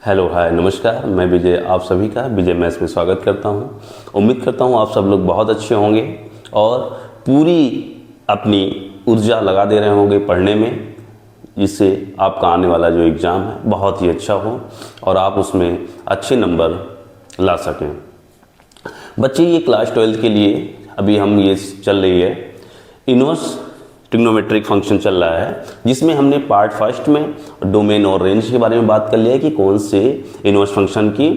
Hello hi नमस्कार, मैं विजय आप सभी का विजय मैथ्स में स्वागत करता हूं। उम्मीद करता हूं आप सब लोग बहुत अच्छे होंगे और पूरी अपनी ऊर्जा लगा दे रहे होंगे पढ़ने में, जिससे आपका आने वाला जो एग्ज़ाम है बहुत ही अच्छा हो और आप उसमें अच्छे नंबर ला सकें। बच्चे, ये क्लास 12 के लिए अभी हम ये चल रही है इनवर्स ट्रिग्नोमेट्रिक फंक्शन चल रहा है, जिसमें हमने पार्ट फर्स्ट में डोमेन और रेंज के बारे में बात कर लिया है कि कौन से इनवर्स फंक्शन की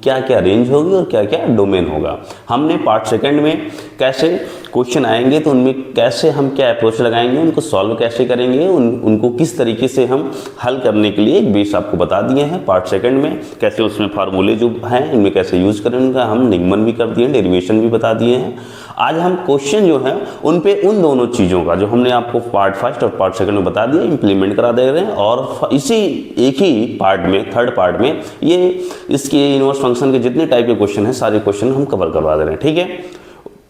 क्या क्या रेंज होगी और क्या क्या डोमेन होगा। हमने पार्ट सेकंड में कैसे क्वेश्चन आएंगे तो उनमें कैसे हम क्या अप्रोच लगाएंगे, उनको सॉल्व कैसे करेंगे, उनको किस तरीके से हम हल करने के लिए एक बेस आपको बता दिए हैं पार्ट सेकंड में। कैसे उसमें फार्मूले जो हैं इनमें कैसे यूज़ करें, उनका हम निगमन भी कर दिए हैं, डेरिवेशन भी बता दिए हैं। आज हम क्वेश्चन जो है उन पे उन दोनों चीज़ों का जो हमने आपको पार्ट फर्स्ट और पार्ट सेकंड में बता दिया इम्प्लीमेंट करा दे रहे हैं, और इसी एक ही पार्ट में थर्ड पार्ट में ये इसके इनवर्स फंक्शन के जितने टाइप के क्वेश्चन हैं सारे क्वेश्चन हम कवर करवा दे रहे हैं। ठीक है,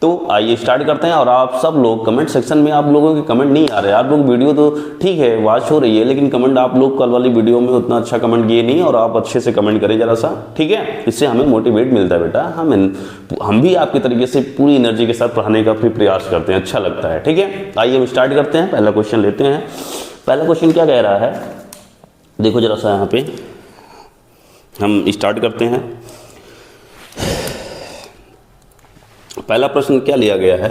तो आइए स्टार्ट करते हैं। और आप सब लोग कमेंट सेक्शन में, आप लोगों के कमेंट नहीं आ रहे, आप लोग वीडियो तो ठीक है वॉच हो रही है लेकिन कमेंट आप लोग कल वाली वीडियो में उतना अच्छा कमेंट किए नहीं, और आप अच्छे से कमेंट करें जरा सा, ठीक है। इससे हमें मोटिवेट मिलता है बेटा, हम भी आपके तरीके से पूरी एनर्जी के साथ पढ़ाने का फिर प्रयास करते हैं, अच्छा लगता है। ठीक है, आइए हम स्टार्ट करते हैं। पहला क्वेश्चन लेते हैं। पहला क्वेश्चन क्या कह रहा है, देखो जरा सा, यहाँ पे हम स्टार्ट करते हैं। पहला प्रश्न क्या लिया गया है,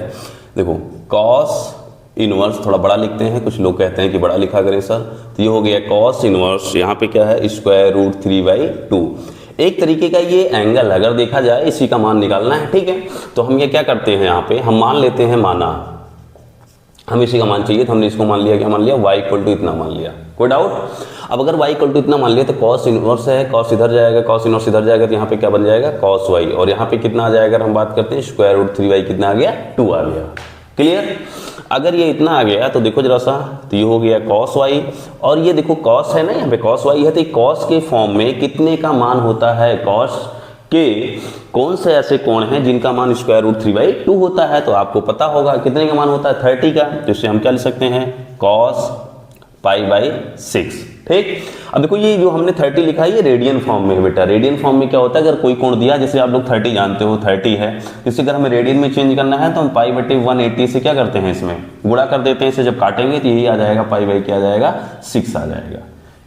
देखो कॉस इनवर्स, थोड़ा बड़ा लिखते हैं, कुछ लोग कहते हैं कि बड़ा लिखा करें सर, तो ये हो गया कॉस इनवर्स, यहाँ पे क्या है √3/2। एक तरीके का ये एंगल अगर देखा जाए इसी का मान निकालना है, ठीक है। तो हम ये क्या करते हैं, यहाँ पे हम मान लेते हैं, माना हम इसी का मान चाहिए तो हमने इसको मान लिया, क्या मान लिया, y = इतना मान लिया, कोई डाउट। अब अगर y = इतना मान लिया तो कॉस इनवर्स है, कॉस इधर जाएगा, कॉस इनवर्स इधर जाएगा, तो यहाँ पे क्या बन जाएगा cos y, और यहाँ पे कितना आ जाएगा, अगर हम बात करते हैं √3y कितना आ गया, 2 आ गया। क्लियर। अगर ये इतना आ गया तो देखो जरा सा, तो ये हो गया cos y, और ये देखो cos है ना, यहाँ पे cos y है, तो cos के फॉर्म में कितने का मान होता है, cos के कौन से ऐसे कोण हैं जिनका मान √3/2 होता है, तो आपको पता होगा कितने का मान होता है, 30 का। तो इससे हम क्या लिख सकते हैं, cos π/6। ठीक। अब देखो ये जो हमने 30 लिखा है ये रेडियन फॉर्म में है बेटा। रेडियन फॉर्म में क्या होता है, अगर कोई कोण दिया, जैसे आप लोग 30 जानते हो 30 है, इसे अगर हमें रेडियन में चेंज करना है तो हम π/180 से क्या करते हैं, इसमें गुणा कर देते हैं। इसे जब काटेंगे तो यही आ जाएगा, क्या आ जाएगा, 6 आ जाएगा।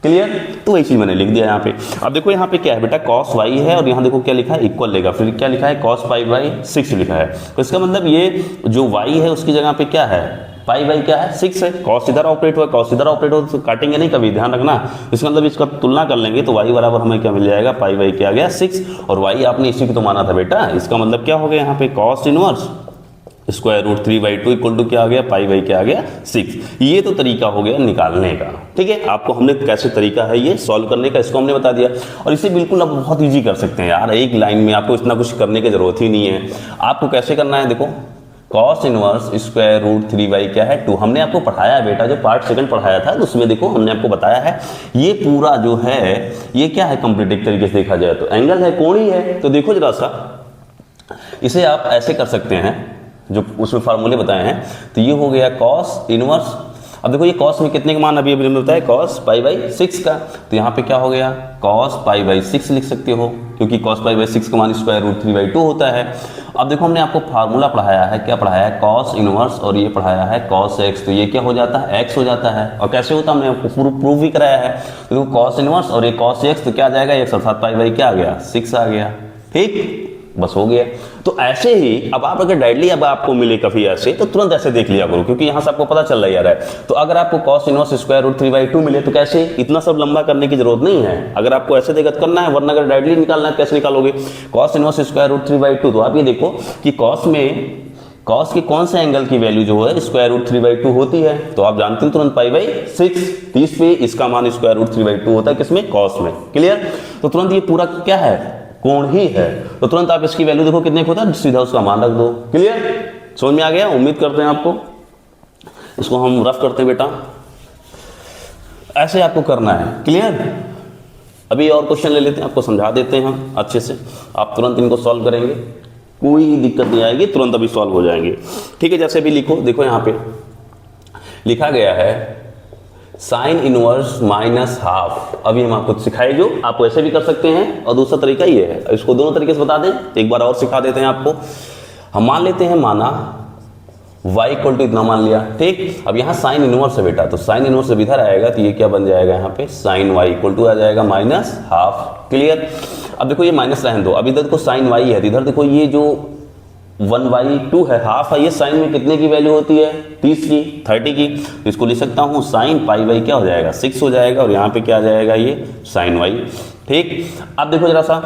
क्लियर। तो वही चीज मैंने लिख दिया यहाँ पे। अब देखो यहाँ पे क्या है बेटा, cos y है, और यहाँ देखो क्या लिखा है, इक्वल लेगा, फिर क्या लिखा है, cos π/6 लिखा है। तो इसका मतलब ये जो y है उसकी जगह पे क्या है, π/, क्या है, 6 है। cos इधर ऑपरेट हुआ, cos इधर ऑपरेट हो तो काटेंगे नहीं कभी, ध्यान रखना। इसका मतलब इसका तुलना कर लेंगे तो y बराबर हमें क्या मिल जाएगा, π/, क्या आ गया, 6, और y आपने इसी को तो माना था बेटा। इसका मतलब क्या हो गया यहाँ पे, cos इनवर्स √3/2 क्या आ गया, π/, क्या आ गया, 6। ये तो तरीका हो गया निकालने का, ठीक है। आपको हमने कैसे तरीका है ये सॉल्व करने का, इसको हमने बता दिया, और इसे बिल्कुल आप बहुत इजी कर सकते हैं यार, एक लाइन में आपको इतना कुछ करने की जरूरत ही नहीं है। आपको कैसे करना है, देखो cos इनवर्स √3/, क्या है, 2। हमने आपको पढ़ाया है बेटा, जो पार्ट सेकंड पढ़ाया था तो उसमें देखो हमने आपको बताया है, ये पूरा जो है ये क्या है, कंप्लीट एक तरीके से देखा जाए तो एंगल है, कोण ही है। तो देखो जरा सा, इसे आप ऐसे कर सकते हैं जो उसमें फार्मूले बताए हैं। तो ये हो गया cos इनवर्स, अब देखो ये cos में कितने का मान अभी मिलता है, cos π/6 का, तो यहाँ पे क्या हो गया, cos π/6 लिख सकते हो, क्योंकि cos π/6 का मान √3/2 होता है। अब देखो हमने आपको फार्मूला पढ़ाया है, क्या पढ़ाया है, cos इनवर्स, और ये पढ़ाया है cos x, तो ये क्या हो जाता है, x हो जाता है। और कैसे होता है हमने आपको प्रूव भी कराया है। तो देखो cos इनवर्स और ये cos x, तो क्या आ जाएगा, 1 अर्थात π/, क्या आ गया, 6 आ गया। ठीक, बस हो गया। तो ऐसे ही अब आप अगर डायरेक्टली अब आपको मिले कभी ऐसे, तो तुरंत ऐसे देख लिया करो, क्योंकि यहां से आपको पता चल रहा है। तो अगर आपको cos इनवर्स √3/2 मिले तो कैसे, इतना सब लंबा करने की जरूरत नहीं है, अगर आपको ऐसे देखत करना है, वरना अगर डायरेक्टली निकालना है कैसे निकालोगे, cos इनवर्स √3/2। तो आप ये देखो कि cos के कौन से एंगल की वैल्यू जो है √3/2 होती है, तो आप जानते हैं तुरंत π/6, 30 पे इसका मान √3/2 होता है, किसमें, cos में। क्लियर। तो तुरंत ये पूरा क्या है, कोण ही है, तो तुरंत आप इसकी वैल्यू देखो कितने होता है, सीधा उसका मान रख दो। क्लियर, समझ में आ गया, उम्मीद करते हैं आपको। इसको हम रफ करते हैं बेटा, ऐसे आपको करना है। क्लियर। अभी और क्वेश्चन ले लेते हैं, आपको समझा देते हैं हम अच्छे से, आप तुरंत इनको सॉल्व करेंगे, कोई दिक्कत नहीं आएगी, तुरंत अभी सॉल्व हो जाएंगे। ठीक है, जैसे भी लिखो, देखो यहाँ पे लिखा गया है साइन इनवर्स माइनस हाफ। अभी हम आपको सिखाए, जो आप ऐसे भी कर सकते हैं और दूसरा तरीका ये है। इसको दोनों तरीके से बता दें, एक बार और सिखा देते हैं आपको। हम मान लेते हैं, माना y इक्वल टू इतना मान लिया, ठीक। अब यहाँ साइन इनवर्स है बेटा, तो साइन इनवर्स जब इधर आएगा तो ये क्या बन जाएगा, यहाँ पे साइन y इक्वल टू आ जाएगा माइनस हाफ। क्लियर। अब देखो ये माइनस रहने दो, अब इधर देखो साइन y है, तो इधर देखो ये जो 1/2 है, हाफ है, ये साइन में कितने की वैल्यू होती है, 30 की, 30 की। तो इसको लिख सकता हूँ साइन पाई बाई क्या हो जाएगा, 6 हो जाएगा, और यहाँ पे क्या आ जाएगा, ये साइन y, ठीक। अब देखो जरा सा,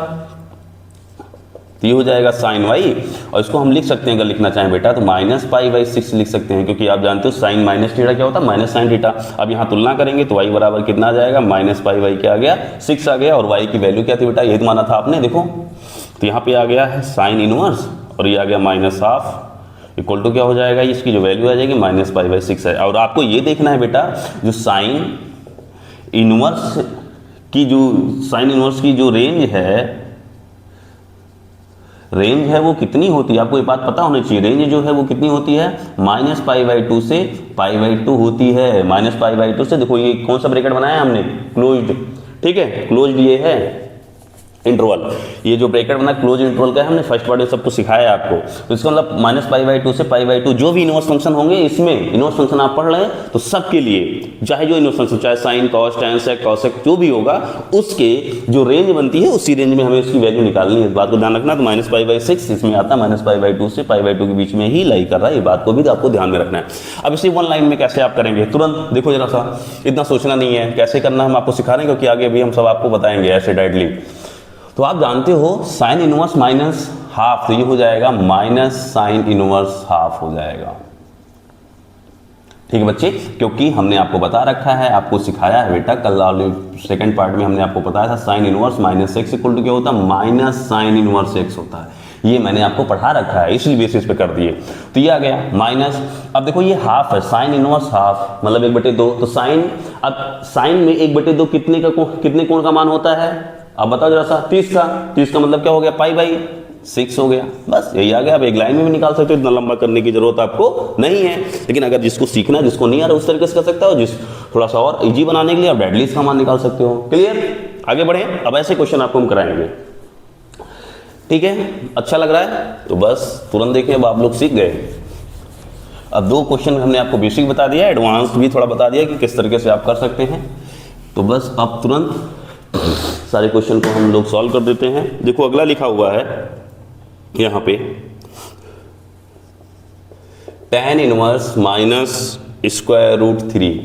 तो ये हो जाएगा साइन y, और इसको हम लिख सकते हैं, अगर लिखना चाहें बेटा तो माइनस पाई बाई 6 लिख सकते हैं, क्योंकि आप जानते हो साइन माइनस थीटा क्या होता है, माइनस साइन थीटा। अब यहाँ तुलना करेंगे तो y बराबर कितना आ जाएगा, माइनस पाई बाई क्या आ गया, 6 आ गया, और y की वैल्यू क्या थी बेटा, यही तो माना था आपने, देखो। तो यहाँ पे आ गया है साइन इनवर्स, और ये आ गया माइनस हाफ, इक्वल टू क्या हो जाएगा, इसकी जो वैल्यू आ जाएगी माइनस पाई बाई 6 है। और आपको ये देखना है बेटा, जो साइन इनवर्स की जो रेंज है वो कितनी होती है, आपको ये बात पता होनी चाहिए। रेंज जो है वो कितनी होती है, माइनस पाई बाई 2 से पाई बाई 2 होती है। माइनस पाई बाई 2 से, देखो ये कौन सा ब्रैकेट बनाया है हमने, क्लोज्ड, ठीक है, क्लोज्ड ये है इंटरवल, ये जो ब्रैकेट बना क्लोज इंटरवल का है, हमने फर्स्ट पार्ट में सबको सिखाया है आपको। तो इसका मतलब माइनस पाई बाई 2 से पाई बाई 2 जो भी इनवर्स फंक्शन होंगे, इसमें इनवर्स फंक्शन आप पढ़ रहे हैं तो सबके लिए, चाहे जो इनवर्स फंक्शन, चाहे sine cos tan sec cosec जो भी होगा, उसके जो रेंज बनती है उसी रेंज में हमें उसकी वैल्यू निकालनी है। इस बात को ध्यान रखना। तो माइनस पाई बाई 6 इसमें आता है, माइनस पाई बाई 2 से पाई बाई 2 के बीच में ही लाई कर रहा है, ये बात को भी आपको ध्यान में रखना है। अब इसी वन लाइन में कैसे आप करेंगे, तुरंत देखो जरा सा, इतना सोचना नहीं है कैसे करना, हम आपको सिखा रहे हैं, क्योंकि आगे भी हम सब आपको बताएंगे ऐसे डायरेक्टली। तो आप जानते हो साइन इनवर्स माइनस हाफ, तो ये हो जाएगा माइनस साइन इनवर्स हाफ हो जाएगा, ठीक है बच्चे। क्योंकि हमने आपको बता रखा है, आपको सिखाया है बेटा, कल सेकंड पार्ट में हमने आपको बताया था sine inverse minus X equal to क्या होता है, माइनस साइन इनवर्स एक्स होता है। ये मैंने आपको पढ़ा रखा है, इसलिए बेसिस पे कर दिए। तो ये आ गया माइनस, अब देखो ये हाफ है, साइन इनवर्स हाफ मतलब 1/2, तो साइन, अब साइन में 1/2 कितने कोण का मान होता है, अब बताओ जरा सा, 30 का। 30 का मतलब क्या हो गया, पाई बाई 6 हो गया, बस यही आ गया। अब एक लाइन में भी निकाल सकते हो, इतना लंबा करने की जरूरत आपको नहीं है। लेकिन अगर जिसको सीखना, जिसको नहीं आ रहा, उस तरीके से कर सकता हो। जिस थोड़ा सा और इजी बनाने के लिए आप डायरेक्टली इसका मान निकाल सकते हो। क्लियर, आगे बढ़े। अब ऐसे क्वेश्चन आपको हम कराएंगे, ठीक है। अच्छा लग रहा है तो बस तुरंत देखें, अब आप लोग सीख गए। अब 2 क्वेश्चन हमने आपको बेसिक बता दिया, एडवांस भी थोड़ा बता दिया कि किस तरीके से आप कर सकते हैं। तो बस अब तुरंत सारे क्वेश्चन को हम लोग सॉल्व कर देते हैं। देखो अगला लिखा हुआ है यहाँ पे, tan inverse minus square root 3।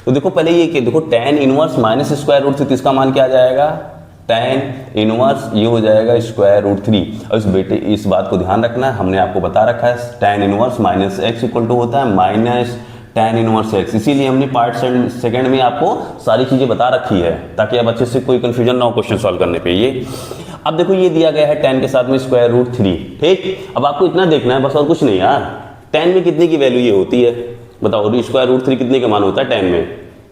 तो देखो पहले ये कि देखो tan inverse minus square root 3, इसका मान क्या आ जाएगा, tan इनवर्स ये हो जाएगा स्क्वायर रूट 3। और इस बात को ध्यान रखना है, हमने आपको बता रखा है tan inverse minus X equal to होता है माइनस tan इनवर्स एक्स। इसीलिए हमने पार्ट सेकंड में आपको सारी चीजें बता रखी है, ताकि अब अच्छे से कोई कंफ्यूजन ना हो क्वेश्चन सॉल्व करने पे। ये अब देखो ये दिया गया है tan के साथ में स्क्वायर रूट 3, ठीक। अब आपको इतना देखना है बस, और कुछ नहीं यार। tan में कितने की वैल्यू ये होती है बताओ, स्क्वायर रूट 3 कितने का मान होता है, tan में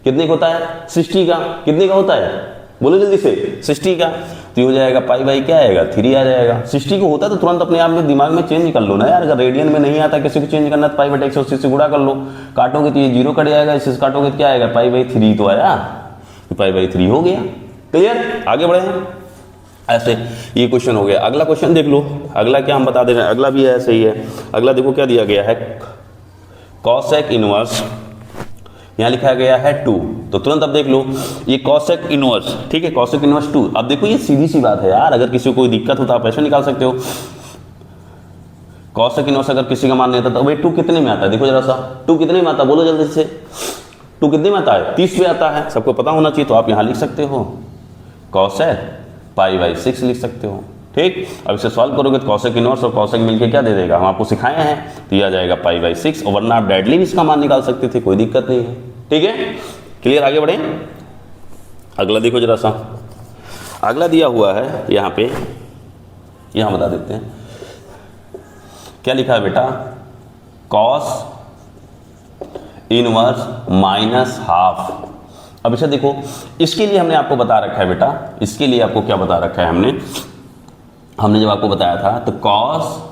कितने का होता है, 60 का। कितने का होता है बोलो जल्दी से, 60 का। तो ये हो जाएगा पाई बाई क्या आएगा, 3 आ जाएगा। 60 को होता है तो तुरंत अपने आप में दिमाग में चेंज कर लो ना यार। अगर रेडियन में नहीं आता किसी को चेंज करना तो पाई बाई 180 से गुणा कर लो, काटोगे तो ये 0 कट जाएगा, इससे काटोगे तो क्या आएगा, पाई बाई 3 तो आया, तो पाई बाई 3 हो गया। क्लियर, आगे बढ़े हैं। ऐसे ये क्वेश्चन हो गया। अगला क्वेश्चन देख लो, अगला क्या हम बता दे रहे हैं, अगला भी ऐसे ही है। अगला देखो क्या दिया गया है, कॉसेक इनवर्स, यहाँ लिखा गया है 2। तो तुरंत अब देख लो ये कॉसेक इनवर्स, ठीक है, कॉसेक इनवर्स 2। अब देखो ये सीधी सी बात है यार, अगर किसी को कोई दिक्कत हो तो आप ऐसे निकाल सकते हो। कॉसेक इनवर्स अगर किसी का मान नहीं आता तो भाई 2 कितने में आता है, देखो जरा सा, 2 कितने में आता है, बोलो जल्दी से, 2 कितने में आता है, 30 पे आता है, सबको पता होना चाहिए। तो आप यहाँ लिख सकते हो कॉसेक पाई बाई 6 लिख सकते हो, ठीक। अब इसे सॉल्व करोगे तो कॉसेक इनवर्स और कॉसेक मिलके क्या दे देगा, हम आपको सिखाए हैं, तो ये आ जाएगा पाई बाई 6। और वरना आप डायरेक्टली भी इसका मान निकाल सकते थे, कोई दिक्कत नहीं है, ठीक है। क्लियर, आगे बढ़े। अगला देखो जरा सा, अगला दिया हुआ है यहाँ पे, यहाँ बता देते हैं क्या लिखा है बेटा, कॉस इनवर्स माइनस हाफ। अब इसे देखो, इसके लिए हमने आपको बता रखा है बेटा, इसके लिए आपको क्या बता रखा है हमने जब आपको बताया था तो कॉस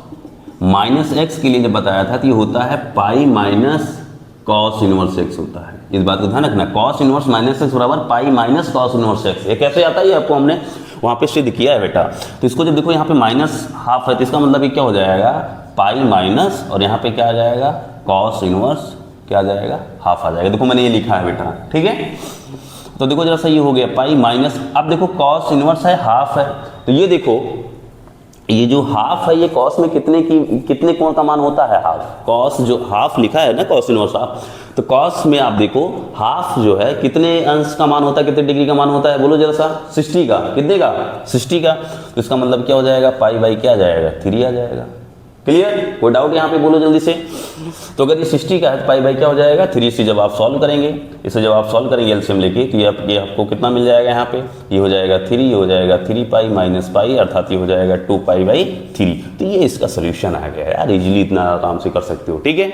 माइनस एक्स के लिए जब बताया था तो ये होता है pi minus cos inverse x होता है। इस बात को ध्यान रखना, कॉस इनवर्स माइनस एक्स बराबर pi minus cos inverse x. ये कैसे आता है, आपको हमने वहां पे सिद्ध किया है बेटा। तो इसको जब देखो यहाँ पे माइनस हाफ है तो इसका मतलब ये क्या हो जाएगा, पाई माइनस, और यहाँ पे क्या आ जाएगा, कॉस इनवर्स क्या आ जाएगा, हाफ आ जाएगा। देखो मैंने ये लिखा है बेटा, ठीक है। तो देखो जरा सा ये हो गया पाई माइनस, अब देखो कॉस इनवर्स है, हाफ है, तो ये देखो ये जो हाफ है ये कॉस में कितने कोण का मान होता है, हाफ। कॉस जो हाफ लिखा है ना, कॉस इनवर्स हाफ, तो कॉस में आप देखो हाफ जो है कितने अंश का मान होता है, कितने डिग्री का मान होता है, बोलो जरा सा, 60 का। कितने का, 60 का। तो इसका मतलब क्या हो जाएगा, पाई बाई क्या आ जाएगा, 3 आ जाएगा। क्लियर, कोई डाउट यहाँ पे बोलो जल्दी से। तो अगर ये 60 का है तो पाई बाई क्या हो जाएगा, 3। से जब आप सॉल्व करेंगे, इसे जब आप सॉल्व करेंगे एलसीएम लेके, तो ये आपको कितना मिल जाएगा, यहाँ पे ये हो जाएगा 3, ये हो जाएगा 3 पाई माइनस पाई, अर्थात ये हो जाएगा 2 पाई बाई 3। तो ये इसका सोल्यूशन आ गया यार, इजीली इतना आराम से कर सकते हो। ठीक है,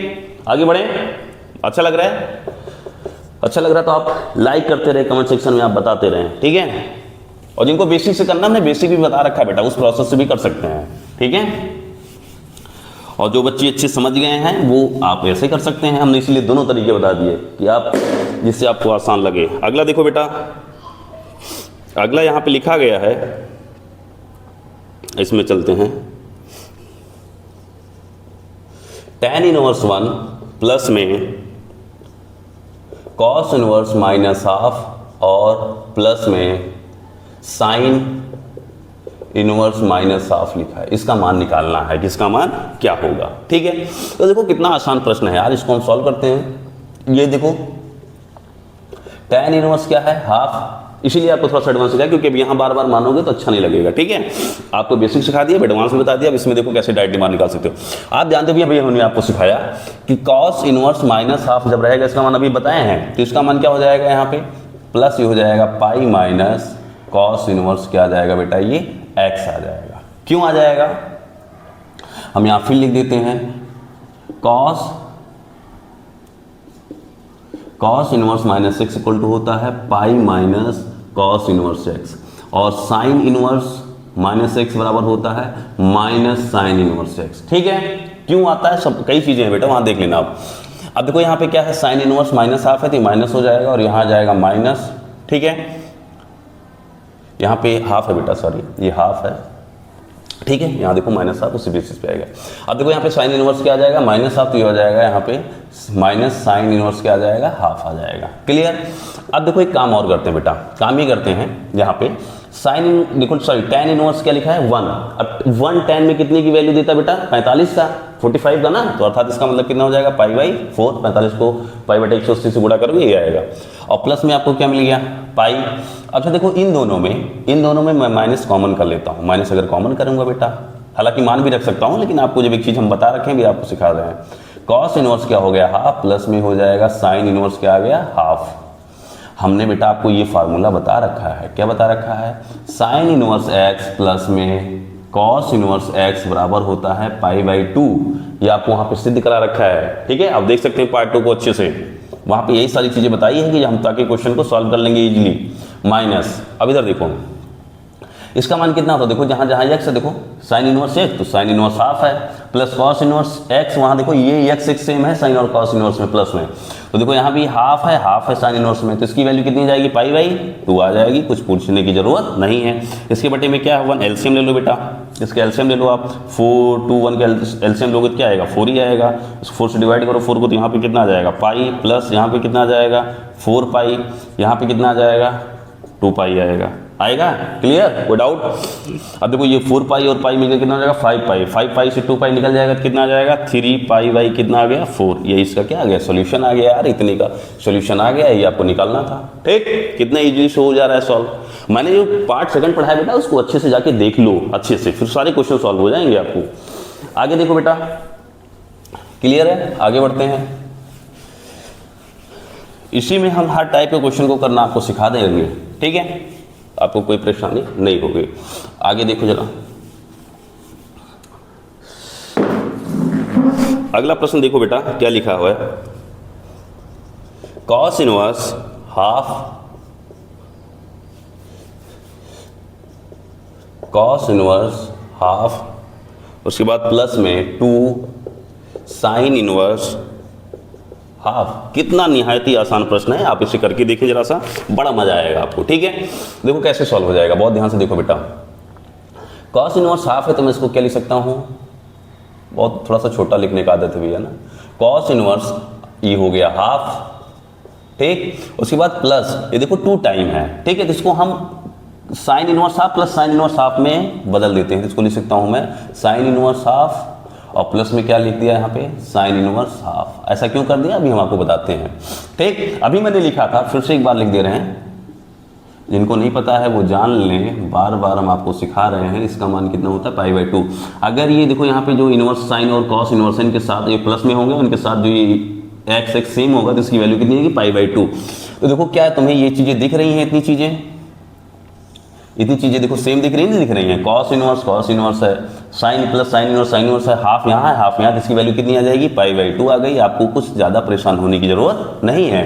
आगे बढ़े। अच्छा लग रहा है, अच्छा लग रहा है तो आप लाइक करते रहे, कमेंट सेक्शन में आप बताते रहे, ठीक है। और जिनको बेसिक से करना, हमने बेसिक भी बता रखा है बेटा, उस प्रोसेस से भी कर सकते हैं, ठीक है। और जो बच्चे अच्छे समझ गए हैं वो आप ऐसे कर सकते हैं, हमने इसलिए दोनों तरीके बता दिए कि आप जिससे आपको आसान लगे। अगला देखो बेटा, अगला यहाँ पे लिखा गया है, इसमें चलते हैं। tan इनवर्स 1 प्लस में cos इनवर्स माइनस हाफ और प्लस में साइन इनवर्स माइनस हाफ लिखा है। इसका मान निकालना है, किसका मान क्या होगा, ठीक है। तो देखो कितना आसान प्रश्न है यार, इसको हम सॉल्व करते हैं। ये देखो tan इनवर्स क्या है, हाफ, इसीलिए आपको थोड़ा सा एडवांस सिखाया, क्योंकि अब यहाँ बार बार मानोगे तो अच्छा नहीं लगेगा, ठीक है। आपको बेसिक सिखा दिया, एडवांस में बता दिया। अब इसमें देखो कैसे डायरेक्टली मान निकाल सकते हो। आप जानते हो भैया, हमने आपको सिखाया कि cos इनवर्स माइनस हाफ जब रहेगा, इसका मान अभी बताए हैं, तो इसका मान क्या हो जाएगा, यहाँ पे प्लस ये हो जाएगा पाई माइनस cos इनवर्स क्या आ जाएगा बेटा, ये x आ जाएगा। क्यों आ जाएगा, हम यहाँ फिर लिख देते हैं, cos inverse minus X equal to होता है pi minus cos inverse x, और साइन इनवर्स माइनस एक्स बराबर होता है माइनस साइन इनवर्स x, ठीक है। क्यों आता है, सब कई चीजें हैं बेटा, वहां देख लेना आप। अब देखो यहाँ पे क्या है, साइन इनवर्स माइनस हाफ है तो माइनस हो जाएगा, और यहाँ आ जाएगा माइनस, ठीक है। यहाँ पे हाफ है बेटा, सॉरी ये हाफ है, ठीक है। यहाँ देखो माइनस हाफ, उसी बेसिस पे आएगा। अब देखो यहाँ पे साइन इनवर्स क्या आ जाएगा, माइनस हाफ, तो ये हो जाएगा यहाँ पे माइनस साइन इनवर्स क्या आ जाएगा, हाफ आ जाएगा। क्लियर। अब देखो एक काम और करते हैं बेटा, काम ये करते हैं, यहाँ पे साइन देखो, सॉरी tan इनवर्स क्या लिखा है, 1। अब 1 tan में कितने की वैल्यू देता है बेटा, 45 का, 45 का ना, तो अर्थात इसका मतलब कितना हो जाएगा, पाई बाई 4। 45 को पाई बटे 180 से गुणा करोगे, ये आएगा, और प्लस में आपको क्या मिल गया, पाई। अच्छा देखो इन दोनों में मैं माइनस कॉमन कर लेता हूँ, माइनस अगर कॉमन करूंगा बेटा, हालांकि मान भी रख सकता हूँ, लेकिन आपको जब एक चीज हम बता रखे हैं भी आपको सिखा रहे हैं। कॉस इनवर्स क्या हो गया, हाफ, प्लस में हो जाएगा साइन इनवर्स क्या आ गया, हाफ। हमने बेटा आपको ये फार्मूला बता रखा है, क्या बता रखा है, साइन इनवर्स एक्स प्लस में कॉस इनवर्स एक्स बराबर होता है पाई बाई 2। ये आपको वहां पे सिद्ध करा रखा है, ठीक है। आप देख सकते हैं पार्ट 2 को अच्छे से, वहां पे यही सारी चीजें बताई है कि हम ताकि क्वेश्चन को सॉल्व कर लेंगे इजीली। माइनस, अब इधर देखो इसका मान कितना होता है, देखो जहां जहां एक्स है, देखो साइन इनवर्स एक्स तो साइन इनवर्स हाफ है, प्लस कॉस इनवर्स एक्स, वहां देखो ये एक्स एक सेम है साइन और कॉस इनवर्स में प्लस में, तो देखो यहाँ भी हाफ है साइन इनवर्स में, तो इसकी वैल्यू कितनी जाएगी, पाई बाई 2 आ जाएगी, कुछ पूछने की जरूरत नहीं है। इसके बटे में क्या है, 1 एलसीएम ले लो बेटा, इसका एलसीएम ले लो आप, 4 2 1 का एलसीएम लोगे तो क्या आएगा, 4 ही आएगा। 4 से डिवाइड करो 4 को, तो यहाँ पे कितना आ जाएगा, पाई, प्लस यहाँ पे कितना आ जाएगा, 4 पाई, यहाँ पे कितना आ जाएगा, 2 पाई आएगा। क्लियर, कोई डाउट। अब देखो ये 4 पाई और पाई मिलकर कितना हो जाएगा, 5 पाई, 5 पाई से 2 पाई निकल जाएगा तो कितना आ जाएगा, 3 पाई बाई कितना आ गया, 4। ये इसका क्या आ गया, सॉल्यूशन आ गया यार, इतने का सॉल्यूशन आ गया, ये आपको निकालना था, ठीक। कितना इजीली से हो जा रहा है सॉल्व। मैंने जो पार्ट सेकंड पढ़ाया बेटा उसको अच्छे से जाके देख लो अच्छे से, फिर सारे क्वेश्चन सॉल्व हो जाएंगे आपको। आगे देखो बेटा, क्लियर है, आगे बढ़ते हैं। इसी में हम हर टाइप के क्वेश्चन को करना आपको सिखा देंगे, ठीक है, आपको कोई परेशानी नहीं होगी। आगे देखो जरा, अगला प्रश्न देखो बेटा क्या लिखा हुआ है, cos inverse half, cos inverse half, उसके बाद प्लस में 2 साइन इनवर्स हाफ। कितना निहायती आसान प्रश्न है, आप इसे करके देखिए जरा सा, बड़ा मजा आएगा आपको। ठीक है, देखो कैसे सॉल्व हो जाएगा, बहुत ध्यान से देखो बेटा। कॉस इनवर्स हाफ है तो मैं इसको क्या लिख सकता हूँ, बहुत थोड़ा सा छोटा लिखने का आदत है भैया ना। कॉस इनवर्स ये हो गया हाफ, ठीक। उसके बाद प्लस ये देखो 2 टाइम है, ठीक है, तो इसको हम sine inverse half plus sine inverse half में बदल देते हैं। तो इसको लिख सकता हूं मैं साइन इनवर्स हाफ और प्लस में क्या लिख दिया यहाँ पे, साइन इनवर्स हाफ। ऐसा क्यों कर दिया अभी हम आपको बताते हैं, ठीक। अभी मैंने लिखा था, फिर से एक बार लिख दे रहे हैं, जिनको नहीं पता है वो जान लें, बार बार हम आपको सिखा रहे हैं। इसका मान कितना होता है, π/2। अगर ये देखो यहाँ पे जो इनवर्स साइन और कॉस इनवर्स इनके साथ ये प्लस में होंगे, उनके साथ जो ये x सेम होगा तो इसकी वैल्यू कितनी होगी, π/2। तो देखो क्या तुम्हें ये चीजें दिख रही हैं, इतनी चीजें देखो सेम दिख रही है, नहीं दिख रही हैं। कॉस इनवर्स है, साइन प्लस साइन इनवर्स है, हाफ यहाँ है हाफ यहाँ, तो इसकी वैल्यू कितनी आ जाएगी, π/2 आ गई। आपको कुछ ज्यादा परेशान होने की जरूरत नहीं है।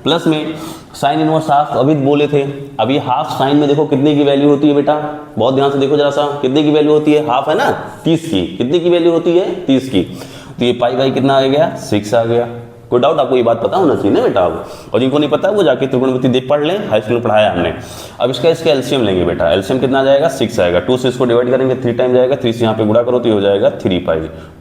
प्लस में साइन इनवर्स हाफ अभी बोले थे, अभी हाफ साइन में देखो कितने की वैल्यू होती है बेटा, बहुत ध्यान से देखो जरा सा, कितने की वैल्यू होती है, हाफ है ना 30 की, कितने की वैल्यू होती है 30 की। तो ये π/, कितना आ गया 6 आ गया। कोई डाउट, आपको ये बात पता होना चाहिए ना बेटा। और जिनको नहीं पता वो जाके त्रिकोणमिति देख पढ़ लें, हाई स्कूल में पढ़ाया हमने। अब इसका एलसीएम लेंगे बेटा, एलसीएम कितना आ जाएगा 6 आएगा। 2 से इसको डिवाइड करेंगे 3 टाइम जाएगा, 3 से यहाँ पे गुणा करो तो ये हो जाएगा 3π,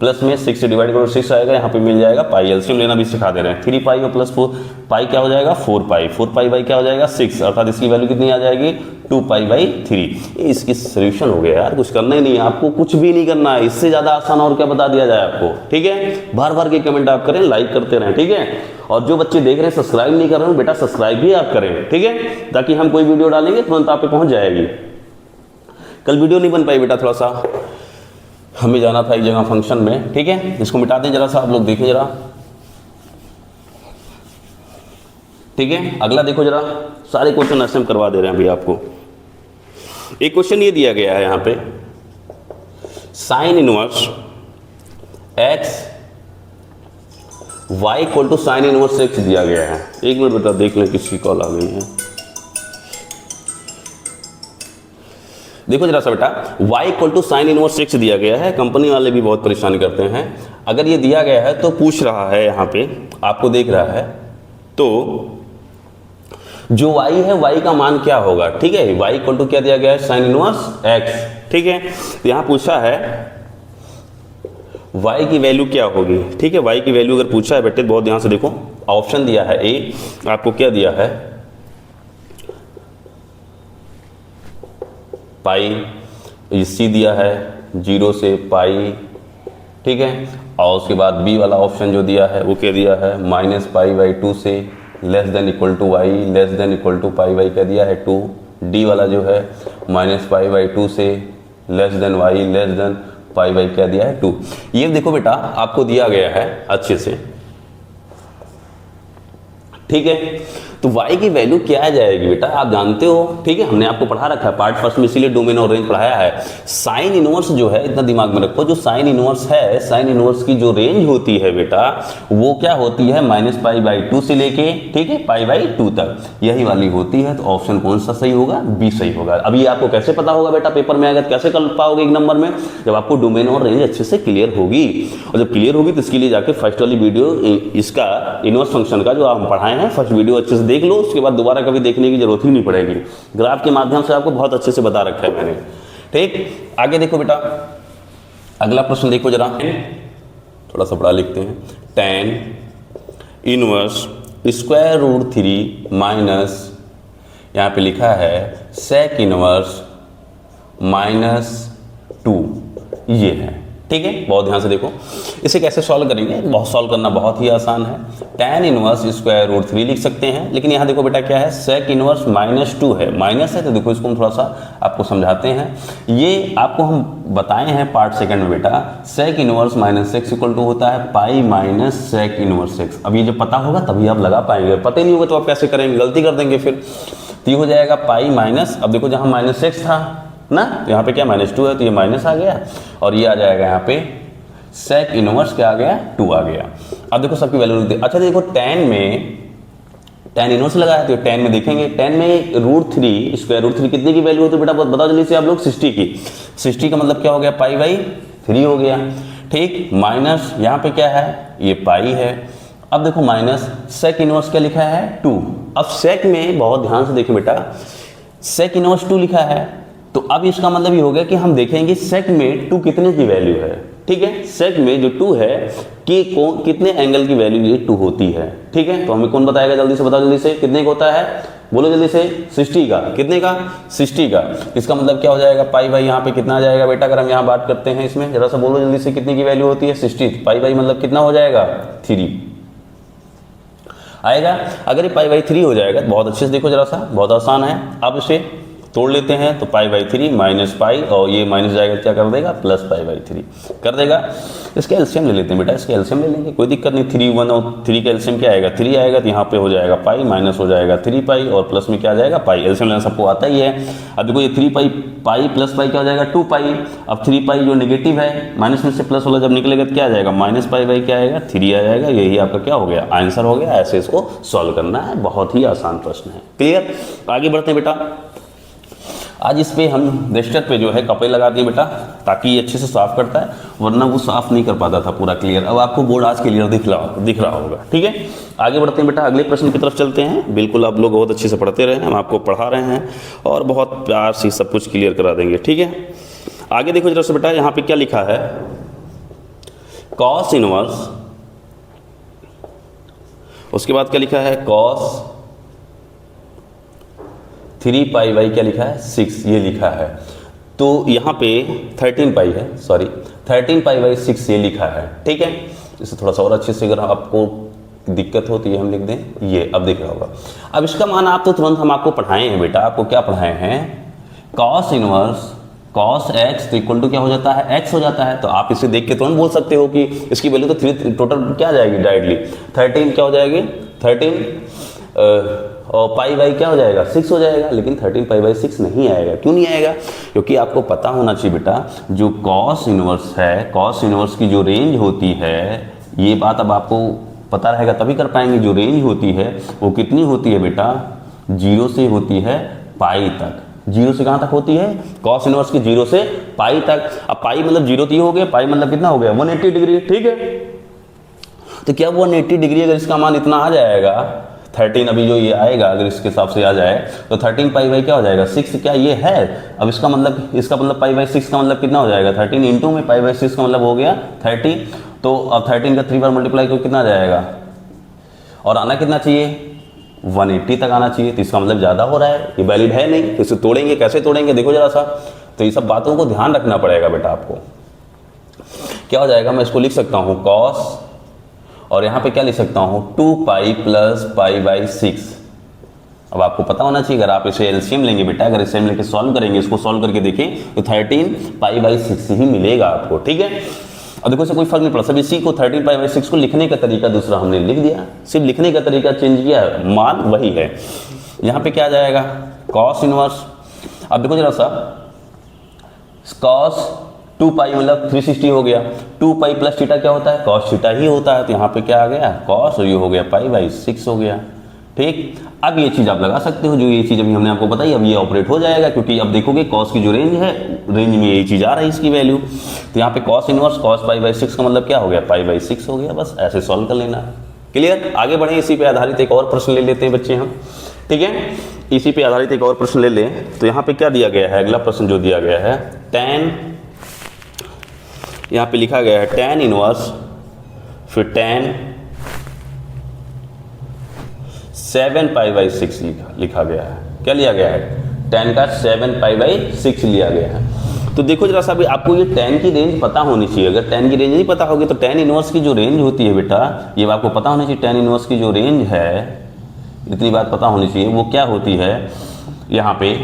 प्लस में 6 से डिवाइड करो 6 आएगा, यहाँ पे मिल जाएगा पाई। एलसीएम लेना भी सिखा दे रहे हैं। 3π और प्लस 4 पाई क्या हो जाएगा 4π, 4π क्या हो जाएगा 6, अर्थात इसकी वैल्यू कितनी आ जाएगी 2π/3। इसकी सोल्यूशन हो गया यार, कुछ करना ही नहीं है आपको, कुछ भी नहीं करना है। इससे ज्यादा आसान और क्या बता दिया जाए आपको, ठीक है। बार बार के कमेंट आप करें, लाइक करते रहें, ठीक है। और जो बच्चे देख रहे हैं सब्सक्राइब नहीं कर रहे हो बेटा, सब्सक्राइब भी आप करें, ठीक है, ताकि हम कोई वीडियो डालेंगे तुरंत आप पे पहुंच जाएगी। कल वीडियो नहीं बन पाई बेटा, थोड़ा सा हमें जाना था एक जगह फंक्शन में, ठीक है। इसको मिटा दें जरा सा, आप लोग देखिए जरा, ठीक है। अगला देखो जरा, सारे क्वेश्चन ऐसे हम करवा दे रहे हैं अभी आपको। एक क्वेश्चन ये दिया गया है यहाँ पे, sine inverse x y equal to sine inverse x दिया गया है। एक मिनट बेटा देख लें किसकी कॉल आ गई है। देखो जरा सा बेटा, y equal to sine inverse x दिया गया है। कंपनी वाले भी बहुत परेशान करते हैं। अगर ये दिया गया है तो पूछ रहा है, यहाँ पे आपको देख रहा है, तो जो y है y का मान क्या होगा, ठीक है। y इक्वल टू क्या दिया गया है, साइन इनवर्स x, ठीक है। तो यहां पूछा है y की वैल्यू क्या होगी, ठीक है। y की वैल्यू अगर पूछा है बेटे, बहुत ध्यान से देखो, ऑप्शन दिया है ए, आपको क्या दिया है पाई, सी दिया है 0 से पाई, ठीक है। और उसके बाद बी वाला ऑप्शन जो दिया है वो क्या दिया है, -π/2 से less than equal to y, less than equal to π/, क्या दिया है 2। डी वाला जो है -π/2 से less than y, less than π/, क्या दिया है 2। ये देखो बेटा आपको दिया गया है अच्छे से, ठीक है। तो y की वैल्यू क्या आ जाएगी बेटा, आप जानते हो, ठीक है। हमने आपको पढ़ा रखा है पार्ट फर्स्ट में, इसीलिए डोमेन और रेंज पढ़ाया है। साइन इनवर्स जो है, इतना दिमाग में रखो, जो साइन इनवर्स है, साइन इनवर्स की जो रेंज होती है बेटा, वो क्या होती है -π/2 से लेके, ठीक है, π/2 तक, यही वाली होती है। तो ऑप्शन कौन सा सही होगा, बी सही होगा। अब ये आपको कैसे पता होगा बेटा, पेपर में अगर कैसे कर पाओगे एक नंबर में, जब आपको डोमेन और रेंज अच्छे से क्लियर होगी। और जब क्लियर होगी तो इसके लिए जाके फर्स्ट वाली वीडियो, इसका इनवर्स फंक्शन का जो हम पढ़ाए हैं, फर्स्ट वीडियो अच्छे से देख लो, उसके बाद दोबारा कभी देखने की जरूरत ही नहीं पड़ेगी। ग्राफ के माध्यम से आपको बहुत अच्छे से बता रखा है मैंने, ठीक। आगे देखो बेटा, अगला प्रश्न देखो जरा, थोड़ा सा बड़ा लिखते हैं। tan इनवर्स √3 माइनस, यहाँ पे लिखा है sec इनवर्स -2, ये है, ठीक है। बहुत ध्यान से देखो, इसे कैसे सॉल्व करेंगे, बहुत सॉल्व करना बहुत ही आसान है। tan इनवर्स √3 लिख सकते हैं, लेकिन यहाँ देखो बेटा क्या है, sec इनवर्स -2 है, माइनस है, तो देखो इसको हम थोड़ा सा आपको समझाते हैं। ये आपको हम बताए हैं पार्ट सेकंड में बेटा, sec inverse -x equal to होता है pi minus sec inverse x। अब ये जब पता होगा तभी आप लगा पाएंगे, पता ही नहीं होगा तो आप कैसे करेंगे, गलती कर देंगे फिर। तो ये हो जाएगा पाई माइनस, अब देखो जहाँ -x था ना, यहाँ पे क्या -2 है, तो ये माइनस आ गया, और ये आ जाएगा यहाँ पे sec इनवर्स क्या आ गया 2 आ गया। अब देखो सबकी वैल्यू लिख दे। अच्छा देखो tan में, tan इनवर्स लगा है तो tan में देखेंगे, tan में √3 कितने की वैल्यू होती है बेटा, बताओ जल्दी से आप लोग, 60 की। 60 का मतलब क्या हो गया, π/3 हो गया, ठीक। माइनस यहाँ पे क्या है, ये पाई है। अब देखो माइनस सेक इनवर्स क्या लिखा है 2। अब सेक में बहुत ध्यान से देखिए बेटा, सेक इनवर्स 2 लिखा है, तो अब इसका मतलब ये हो गया कि हम देखेंगे सेक में 2 कितने की वैल्यू है। ठीक है, सेक में जो 2 है कि कितने एंगल की वैल्यू ये 2 होती है। ठीक है, तो हमें कौन बताएगा, जल्दी से बताओ, जल्दी से, कितने का होता है, बोलो जल्दी से, 60 का। कितने का, 60 का। इसका मतलब क्या हो जाएगा, पाई बाई यहाँ पे कितना आ जाएगा बेटा, अगर हम यहाँ बात करते हैं इसमें, जरा सा बोलो जल्दी से, कितने की वैल्यू होती है 60, पाई बाई मतलब कितना हो जाएगा 3 आएगा। अगर ये पाई बाई 3 हो जाएगा, बहुत अच्छे से देखो जरा सा, बहुत आसान है। अब इसे तोड़ लेते हैं, तो पाई बाई 3 माइनस पाई, और ये माइनस जाएगा क्या कर देगा, प्लस पाई बाई 3 कर देगा। इसके एलसीएम ले लेते हैं बेटा, इसके एलसीएम ले लेंगे, कोई दिक्कत नहीं। 3 1 और 3 का एलसीएम क्या आएगा, 3 आएगा, तो यहाँ पे हो जाएगा पाई, माइनस हो जाएगा 3 पाई, और प्लस में क्या आ जाएगा पाई। एलसीएम लेना सबको आता ही है। अब देखो ये 3 पाई पाई प्लस पाई क्या हो जाएगा 2 पाई। अब 3 पाई जो नेगेटिव है, माइनस में से प्लस वाला जब निकलेगा तो क्या आ जाएगा, माइनस पाई बाई क्या आएगा 3 आ जाएगा। यही आपका क्या हो गया, आंसर हो गया। ऐसे इसको सॉल्व करना है, बहुत ही आसान प्रश्न है। क्लियर, आगे बढ़ते हैं बेटा। आज इस पे हम रजिस्टर पे जो है कपड़े लगा दिए बेटा, ताकि ये अच्छे से साफ करता है, वरना वो साफ नहीं कर पाता था पूरा क्लियर। अब आपको बोर्ड आज क्लियर दिख रहा होगा। ठीक है, आगे बढ़ते हैं बेटा, अगले प्रश्न की तरफ चलते हैं। बिल्कुल आप लोग बहुत अच्छे से पढ़ते रहे, हम आपको पढ़ा रहे हैं और बहुत प्यार से सब कुछ क्लियर करा देंगे। ठीक है, आगे देखो जरा से बेटा, यहाँ पे क्या लिखा है, कॉस इनवर्स, उसके बाद क्या लिखा है, कॉस 3 पाई बाई क्या लिखा है 6, ये लिखा है। तो यहाँ पे 13 पाई है, सॉरी 13 पाई बाई 6 ये लिखा है। ठीक है, इसे थोड़ा सा और अच्छे से अगर आपको दिक्कत हो तो ये हम लिख दें, ये अब दिख रहा होगा। अब इसका मान आप तो तुरंत हम आपको पढ़ाए हैं बेटा, आपको क्या पढ़ाए हैं, कॉस इनवर्स कॉस एक्स तो इक्वल टू क्या हो जाता है, एक्स हो जाता है। तो आप इसे देख के तुरंत बोल सकते हो कि इसकी वैल्यू तो 3 टोटल क्या आ जाएगी डायरेक्टली, 13 क्या हो जाएगी 13 और पाई बाई क्या हो जाएगा 6 हो जाएगा। लेकिन 13 पाई बाई 6 नहीं आएगा। क्यों नहीं आएगा, क्योंकि आपको पता होना चाहिए बेटा, जो कॉस इनवर्स है, कॉस इनवर्स की जो रेंज होती है, ये बात अब आपको पता रहेगा तभी कर पाएंगे। जो रेंज होती है वो कितनी होती है बेटा, 0 से होती है पाई तक। 0 से कहाँ तक होती है, कॉस इनवर्स की 0 से पाई तक। अब पाई मतलब 0 तो ये हो गया, पाई मतलब कितना हो गया 180 डिग्री। ठीक है, तो क्या 180 डिग्री अगर इसका मान इतना आ जाएगा 13, अभी जो ये आएगा अगर इसके हिसाब से आ जाए तो 13 पाई बाई क्या हो जाएगा 6, क्या ये है। अब इसका मतलब पाई बाई 6 का मतलब कितना हो जाएगा 13 इंटू में पाई बाई 6 का मतलब हो गया 30। तो अब 13 का 3 बार मल्टीप्लाई करो कितना आ जाएगा, और आना कितना चाहिए 180 तक आना चाहिए। तो इसका मतलब ज़्यादा हो रहा है, ये वैलिड है नहीं। तो इसे तोड़ेंगे, कैसे तोड़ेंगे देखो जरा सा। तो ये सब बातों को ध्यान रखना पड़ेगा बेटा आपको। क्या हो जाएगा, मैं इसको लिख सकता हूँ कॉस, और यहाँ पे क्या लिख सकता हूँ 2 पाई प्लस पाई बाई 6। अब आपको पता होना चाहिए, अगर आप इसे एलसीएम लेंगे बेटा, अगर एलसीएम लेके सॉल्व करेंगे, इसको सॉल्व करके देखें तो 13 पाई बाई 6 ही मिलेगा आपको। ठीक है, अब देखो इसे कोई फर्क नहीं पड़ा, सब इसी को 13 पाई बाई 6 को लिखने का तरीका दूसरा हमने लिख दिया, सिर्फ लिखने का तरीका चेंज किया, मान वही है। यहाँ पे क्या आ जाएगा कॉस इनवर्स। अब देखो जरा सा, कॉस 2 पाई मतलब 360 हो गया, 2 पाई प्लस थीटा क्या होता है, कॉस थीटा ही होता है। तो यहाँ पे क्या आ गया कॉस, और ये हो गया पाई बाई 6 हो गया। ठीक, अब ये चीज़ आप लगा सकते हो, जो ये चीज़ अभी हमने आपको बताई, अब ये ऑपरेट हो जाएगा, क्योंकि अब देखोगे कॉस की जो रेंज है, रेंज में यही चीज़ आ रही है इसकी वैल्यू। तो यहाँ पे cos inverse cos pi by 6 का मतलब क्या हो गया, पाई बाई 6 हो गया। बस ऐसे सॉल्व कर लेना। क्लियर, आगे बढ़े, इसी पे आधारित एक और प्रश्न ले लेते हैं बच्चे हम। ठीक है, इसी पे आधारित एक और प्रश्न ले लें। तो यहाँ पे क्या दिया गया है, अगला प्रश्न जो दिया गया है, tan, यहाँ पे लिखा गया है tan इनवर्स, फिर tan 7 पाई बाई 6 लिखा गया है। क्या लिया गया है, tan का 7 पाई बाई 6 लिया गया है। तो देखो जरा सा, अभी आपको ये tan की रेंज पता होनी चाहिए। अगर tan की रेंज नहीं पता होगी तो tan इनवर्स की जो रेंज होती है बेटा, ये आपको पता होनी चाहिए। tan इनवर्स की जो रेंज है, इतनी बात पता होनी चाहिए, वो क्या होती है, यहाँ पे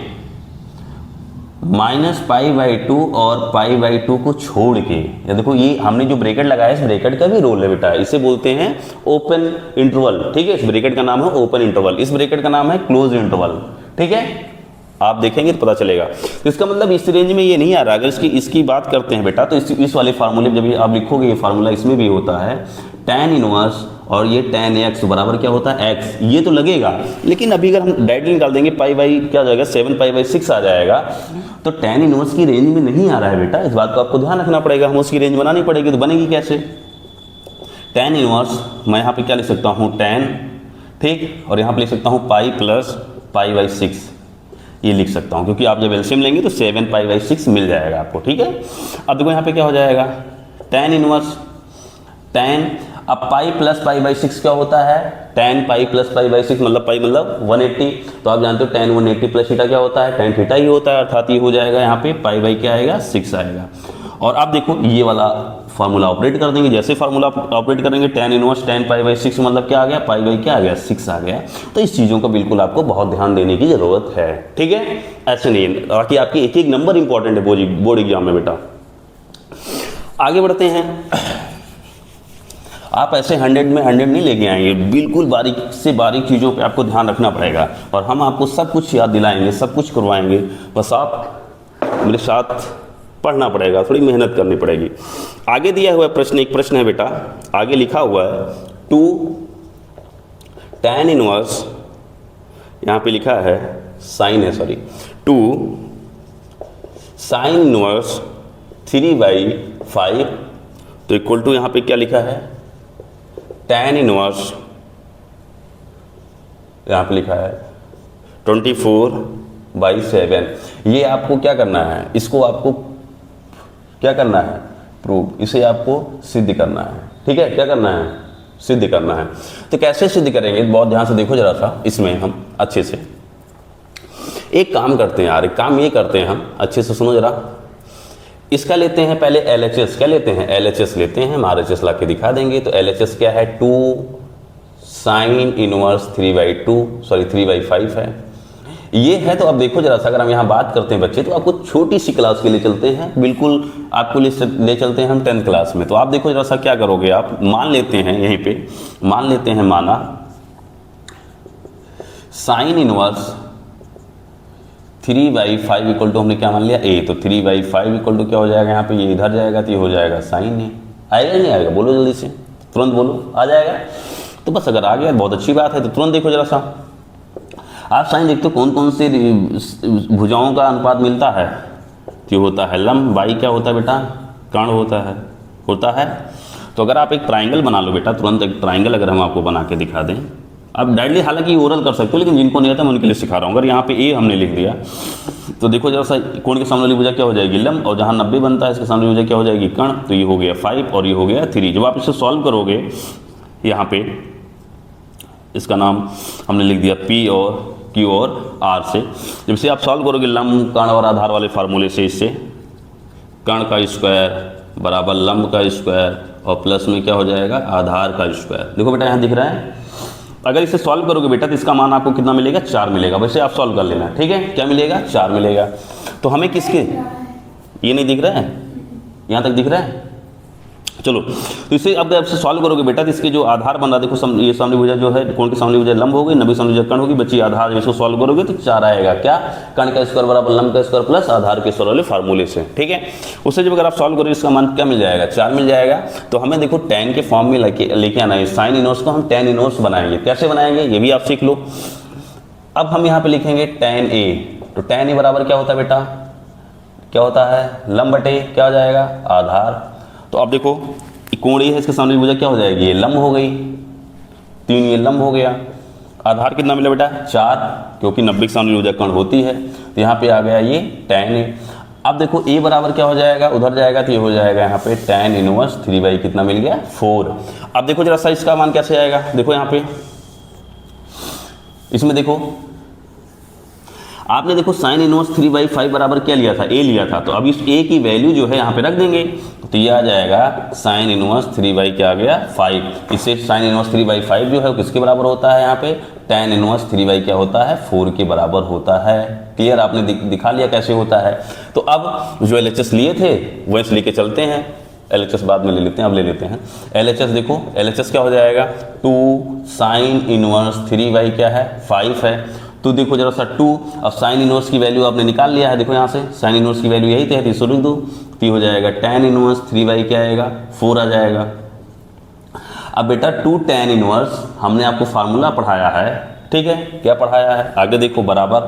माइनस पाई बाई 2 और पाई बाई 2 को छोड़ के, या देखो ये हमने जो ब्रैकेट लगाया, इस ब्रैकेट का भी रोल है बेटा, इसे बोलते हैं ओपन इंटरवल। ठीक है, इस ब्रैकेट का नाम है ओपन इंटरवल, इस ब्रैकेट का नाम है क्लोज इंटरवल। ठीक है, आप देखेंगे तो पता चलेगा। तो इसका मतलब इस रेंज में ये नहीं आ रहा। अगर इसकी बात करते हैं बेटा, तो इस वाले फार्मूले जब आप लिखोगे, ये फार्मूला इसमें भी होता है tan इनवर्स, और ये tan x बराबर क्या होता है x, ये तो लगेगा। लेकिन अभी अगर हम डायरेक्टली निकाल देंगे, पाई बाई क्या हो जाएगा 7 पाई बाई 6 आ जाएगा। तो tan इनवर्स की रेंज में नहीं आ रहा है बेटा, इस बात को आपको ध्यान रखना पड़ेगा। हम उसकी रेंज बनानी पड़ेगी, तो बनेगी कैसे, टेन इनवर्स मैं यहाँ पे क्या लिख सकता हूँ 10, ठीक, और यहाँ पे लिख सकता हूँ पाई प्लस पाई बाई 6, ये लिख सकता हूँ क्योंकि आप जब एलसीएम लेंगे तो 7 पाई बाई 6 मिल जाएगा आपको, ठीक है। अब देखो यहाँ पे क्या हो जाएगा, टेन इनवर्स 10, अब पाई प्लस पाई बाई 6 क्या होता है, 10 पाई प्लस पाई बाई 6 मतलब पाई मतलब 180, तो आप जानते हो 10 180 प्लस थीटा क्या होता है, tan थीटा ही होता है, अर्थात ये हो जाएगा यहाँ पे पाई बाई क्या आएगा 6 आएगा। और आप देखो ये वाला फार्मूला ऑपरेट कर देंगे, जैसे फार्मूला ऑपरेट करेंगे tan इनवर्स 10 पाई बाई 6 मतलब क्या आ गया, पाई बाई क्या आ गया 6 आ गया। तो इस चीज़ों का बिल्कुल आपको बहुत ध्यान देने की जरूरत है, ठीक है, ऐसे नहीं है, बाकी आपकी एक एक नंबर इंपॉर्टेंट है बोर्ड एग्जाम में बेटा। आगे बढ़ते हैं, आप ऐसे 100 में 100 नहीं लेके आएंगे, बिल्कुल बारीक से बारीक चीज़ों पे आपको ध्यान रखना पड़ेगा और हम आपको सब कुछ याद दिलाएंगे, सब कुछ करवाएंगे, बस आप मेरे साथ पढ़ना पड़ेगा, थोड़ी मेहनत करनी पड़ेगी। आगे दिया हुआ प्रश्न, एक प्रश्न है बेटा, आगे लिखा हुआ है 2 tan इनवर्स, यहाँ पे लिखा है साइन है, सॉरी 2 साइन इनवर्स 3/5, तो इक्वल टू यहाँ पे क्या लिखा है tan इनवर्स, यहाँ पे लिखा है 24/7। ये आपको क्या करना है, इसको आपको क्या करना है, प्रूव, इसे आपको सिद्ध करना है, ठीक है, क्या करना है, सिद्ध करना है। तो कैसे सिद्ध करेंगे, बहुत ध्यान से देखो जरा सा, इसमें हम अच्छे से एक काम करते हैं यार, एक काम ये करते हैं हम, अच्छे से सुनो जरा, इसका लेते हैं पहले LHS, क्या लेते हैं LHS लेते हैं, हम RHS ला के दिखा देंगे। तो LHS क्या है 2 साइन इनवर्स 3/5 है, ये है। तो अब देखो जरा सा, अगर हम यहाँ बात करते हैं बच्चे, तो आपको छोटी सी क्लास के लिए चलते हैं, बिल्कुल आपको ले चलते हैं हम 10th क्लास में। तो आप देखो जरा सा क्या करोगे, आप मान लेते हैं, यहीं पे मान लेते हैं, माना साइन इनवर्स 3/5 इक्वल टू हमने क्या मान लिया A, तो 3/5 इक्वल टू क्या हो जाएगा, यहाँ पे ये इधर जाएगा तो ये हो जाएगा साइन है, आएगा नहीं आएगा, बोलो जल्दी से, तुरंत बोलो, आ जाएगा। तो बस अगर आ गया बहुत अच्छी बात है। तो तुरंत देखो जरा सा, आप साइन देखते हो कौन कौन से भुजाओं का अनुपात मिलता है, तो होता है लंब, बाई क्या होता है बेटा, कर्ण होता है। तो अगर आप एक ट्राइंगल बना लो बेटा, तुरंत एक ट्राइंगल अगर हम आपको बना के दिखा दें, अब डायरेक्टली हालांकि ओरल कर सकते हो, लेकिन जिनको नहीं आता मैं उनके लिए सिखा रहा हूँ। अगर यहाँ पे A हमने लिख दिया, तो देखो जरा सा कोण के सामने वाली भुजा क्या हो जाएगी लंब, और जहाँ 90 बनता है इसके सामने भुजा क्या हो जाएगी कर्ण, तो ये हो गया 5 और ये हो गया 3। जब आप इसे सॉल्व करोगे, यहाँ पे इसका नाम हमने लिख दिया P और Q और R से, जब इसे आप सॉल्व करोगे लंब कर्ण और आधार वाले फार्मूले से, इससे कर्ण का स्क्वायर बराबर लंब का स्क्वायर और प्लस में क्या हो जाएगा आधार का स्क्वायर। देखो बेटा यहाँ दिख रहा है, अगर इसे सॉल्व करोगे बेटा तो इसका मान आपको कितना मिलेगा 4 मिलेगा। वैसे आप सॉल्व कर लेना, ठीक है, क्या मिलेगा 4 मिलेगा। तो हमें किसके, ये नहीं दिख रहा है, यहाँ तक दिख रहा है, चलो। तो इसे अब जब से सॉल्व करोगे बेटा तो इसके जो आधार बन रहा है, देखो ये सामने भुजा जो है कोण के सामने भुजा लंब हो गई, 90 सामने भुजा कर्ण होगी, बची आधार। इसको सॉल्व करोगे तो 4 आएगा, क्या, कर्ण का स्क्वायर बराबर लंब का स्क्वायर प्लस आधार के स्क्वायर वाले फार्मूले से, ठीक है। उससे जब अगर आप सॉल्व करोगे इसका मान क्या मिल जाएगा 4 मिल जाएगा। तो हमें देखो tan के फॉर्म में लेके आना है, साइन इनवर्स को हम tan इनवर्स बनाएंगे, कैसे बनाएंगे ये भी आप सीख लो। अब हम यहाँ पे लिखेंगे tan A, तो tan A बराबर क्या होता है बेटा, क्या होता है लंब बटे क्या हो जाएगा आधार। तो अब देखो कोण है, इसके सामने भुजा क्या हो जाएगी, ये लंब हो गई, 3 ये लंब हो गया, आधार कितना मिला बेटा 4, क्योंकि 90 के सामने भुजा कर्ण होती है। तो यहाँ पे आ गया ये tan A। अब देखो A बराबर क्या हो जाएगा, उधर जाएगा तो ये हो जाएगा यहाँ पे tan इनवर्स 3 कितना मिल गया 4। अब देखो जरा सा इसका मान कैसे आएगा, देखो यहाँ पे इसमें देखो आपने देखो साइन इनवर्स 3/5 बराबर क्या लिया था, A लिया था। तो अब इस A की वैल्यू जो है यहाँ पे रख देंगे, तो ये आ जाएगा साइन इनवर्स 3 क्या आ गया 5। इससे साइन इनवर्स 3/5 जो है किसके बराबर होता है, यहाँ पे tan इनवर्स 3 क्या होता है 4 के बराबर होता है। क्लियर, आपने दिखा लिया कैसे होता है। तो अब जो LHS लिए थे वैसे लेके चलते हैं, LHS बाद में ले लेते हैं, अब ले लेते हैं LHS। देखो LHS क्या हो जाएगा 2 साइन इनवर्स 3 क्या है 5 है। तो देखो जरा सा 2, अब साइन इनवर्स की वैल्यू आपने निकाल लिया है, देखो यहाँ से साइन इनवर्स की वैल्यू यही थे, तो इसको लिख दो, तो हो जाएगा tan इनवर्स 3 क्या आएगा 4 आ जाएगा। अब बेटा 2 tan इनवर्स हमने आपको फार्मूला पढ़ाया है, ठीक है, क्या पढ़ाया है आगे देखो, बराबर